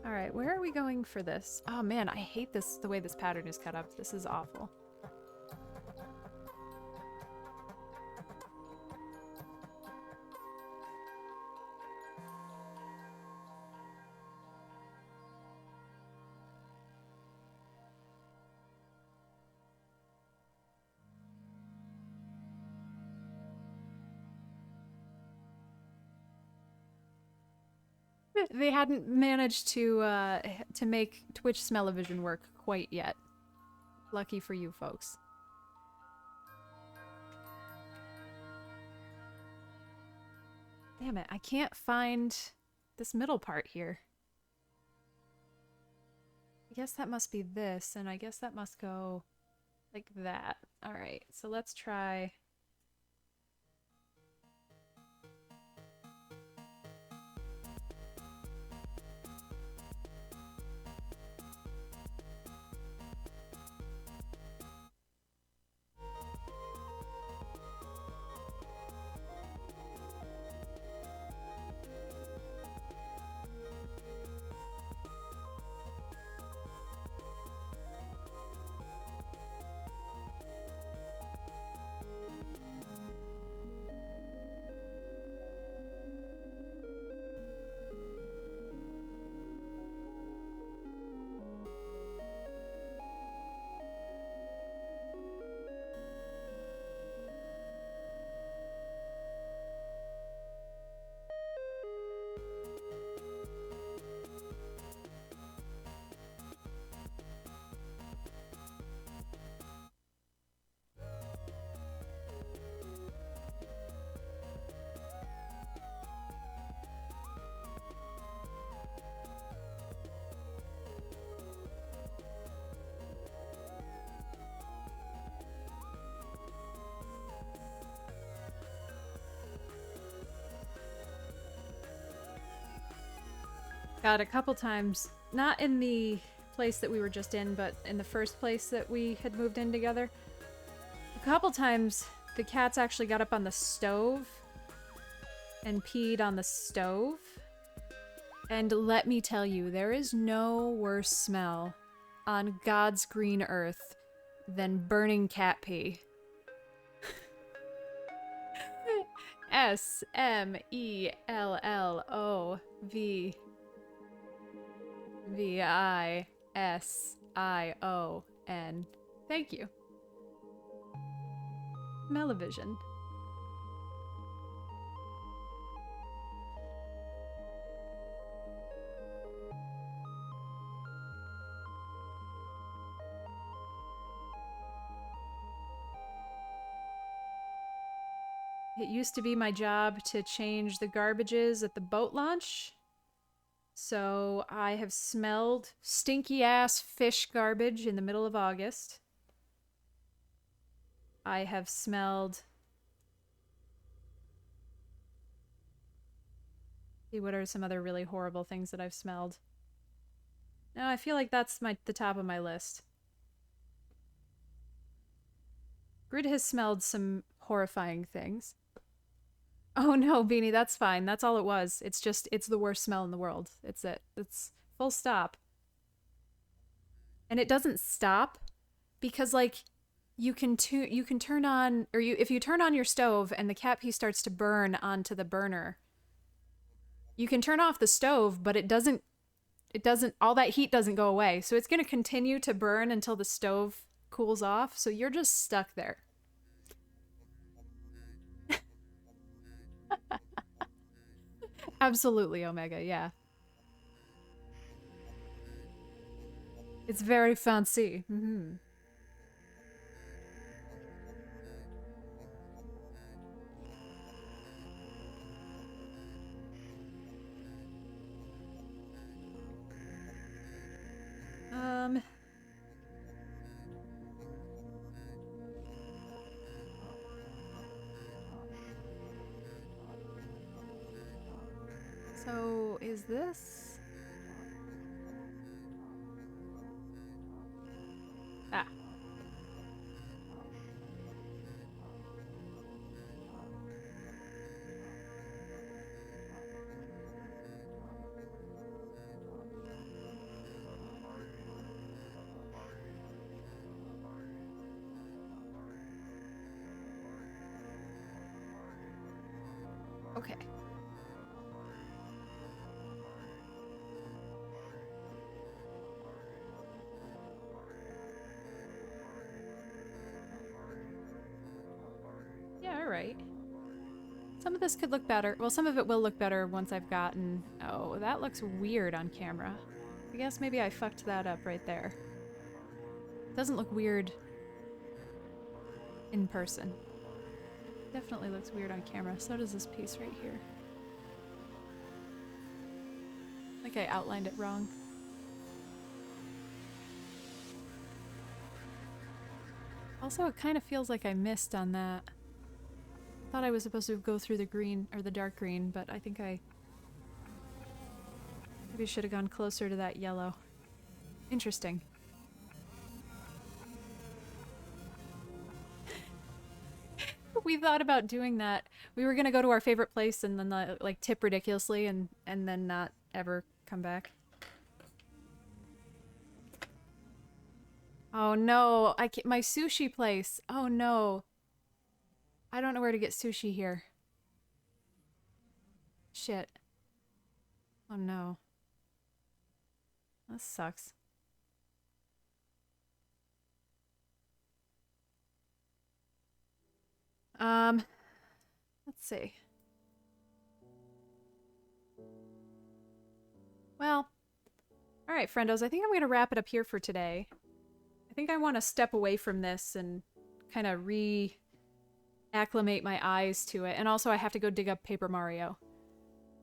Alright, where are we going for this? Oh man, I hate this, the way this pattern is cut up. This is awful. They hadn't managed to make Twitch smell-o-vision work quite yet. Lucky for you folks. Damn it, I can't find this middle part here. I guess that must be this, and I guess that must go like that. Alright, so let's try... God, a couple times, not in the place that we were just in, but in the first place that we had moved in together. A couple times, the cats actually got up on the stove and peed on the stove. And let me tell you, there is no worse smell on God's green earth than burning cat pee. SmellOVVISION. Thank you. Smell-o-vision. It used to be my job to change the garbages at the boat launch. So I have smelled stinky-ass fish garbage in the middle of August. I have smelled... See, what are some other really horrible things that I've smelled? No, I feel like that's the top of my list. Grid has smelled some horrifying things. Oh no, Beanie, that's fine. That's all it was. It's just, it's the worst smell in the world. It's it. It's full stop. And it doesn't stop because, like, you can turn on, or if you turn on your stove and the cat pee starts to burn onto the burner, you can turn off the stove, but it doesn't, all that heat doesn't go away. So it's going to continue to burn until the stove cools off. So you're just stuck there. Absolutely, Omega, yeah. It's very fancy. Mm-hmm. Um... So, is this... Ah. Okay. Yeah, alright. Some of this could look better. Well, some of it will look better once I've gotten... Oh, that looks weird on camera. I guess maybe I fucked that up right there. It doesn't look weird in person. Definitely looks weird on camera. So does this piece right here. I think I outlined it wrong. Also, it kind of feels like I missed on that. I thought I was supposed to go through the green, or the dark green, but I think I maybe should have gone closer to that yellow. Interesting. We thought about doing that. We were gonna go to our favorite place and then like tip ridiculously and then not ever come back. Oh no, I can't, my sushi place. Oh no. I don't know where to get sushi here. Shit. Oh no. That sucks. Let's see. Well, all right, friendos, I think I'm going to wrap it up here for today. I think I want to step away from this and kind of re-acclimate my eyes to it. And also I have to go dig up Paper Mario.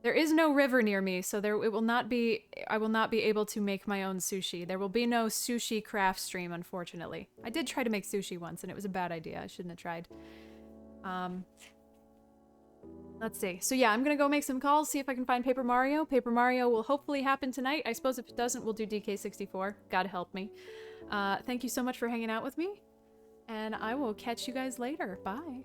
There is no river near me, so I will not be able to make my own sushi. There will be no sushi craft stream, unfortunately. I did try to make sushi once, and it was a bad idea. I shouldn't have tried. Let's see. So yeah, I'm gonna go make some calls, see if I can find Paper Mario. Paper Mario will hopefully happen tonight. I suppose if it doesn't, we'll do DK64. God help me. Thank you so much for hanging out with me, and I will catch you guys later. Bye.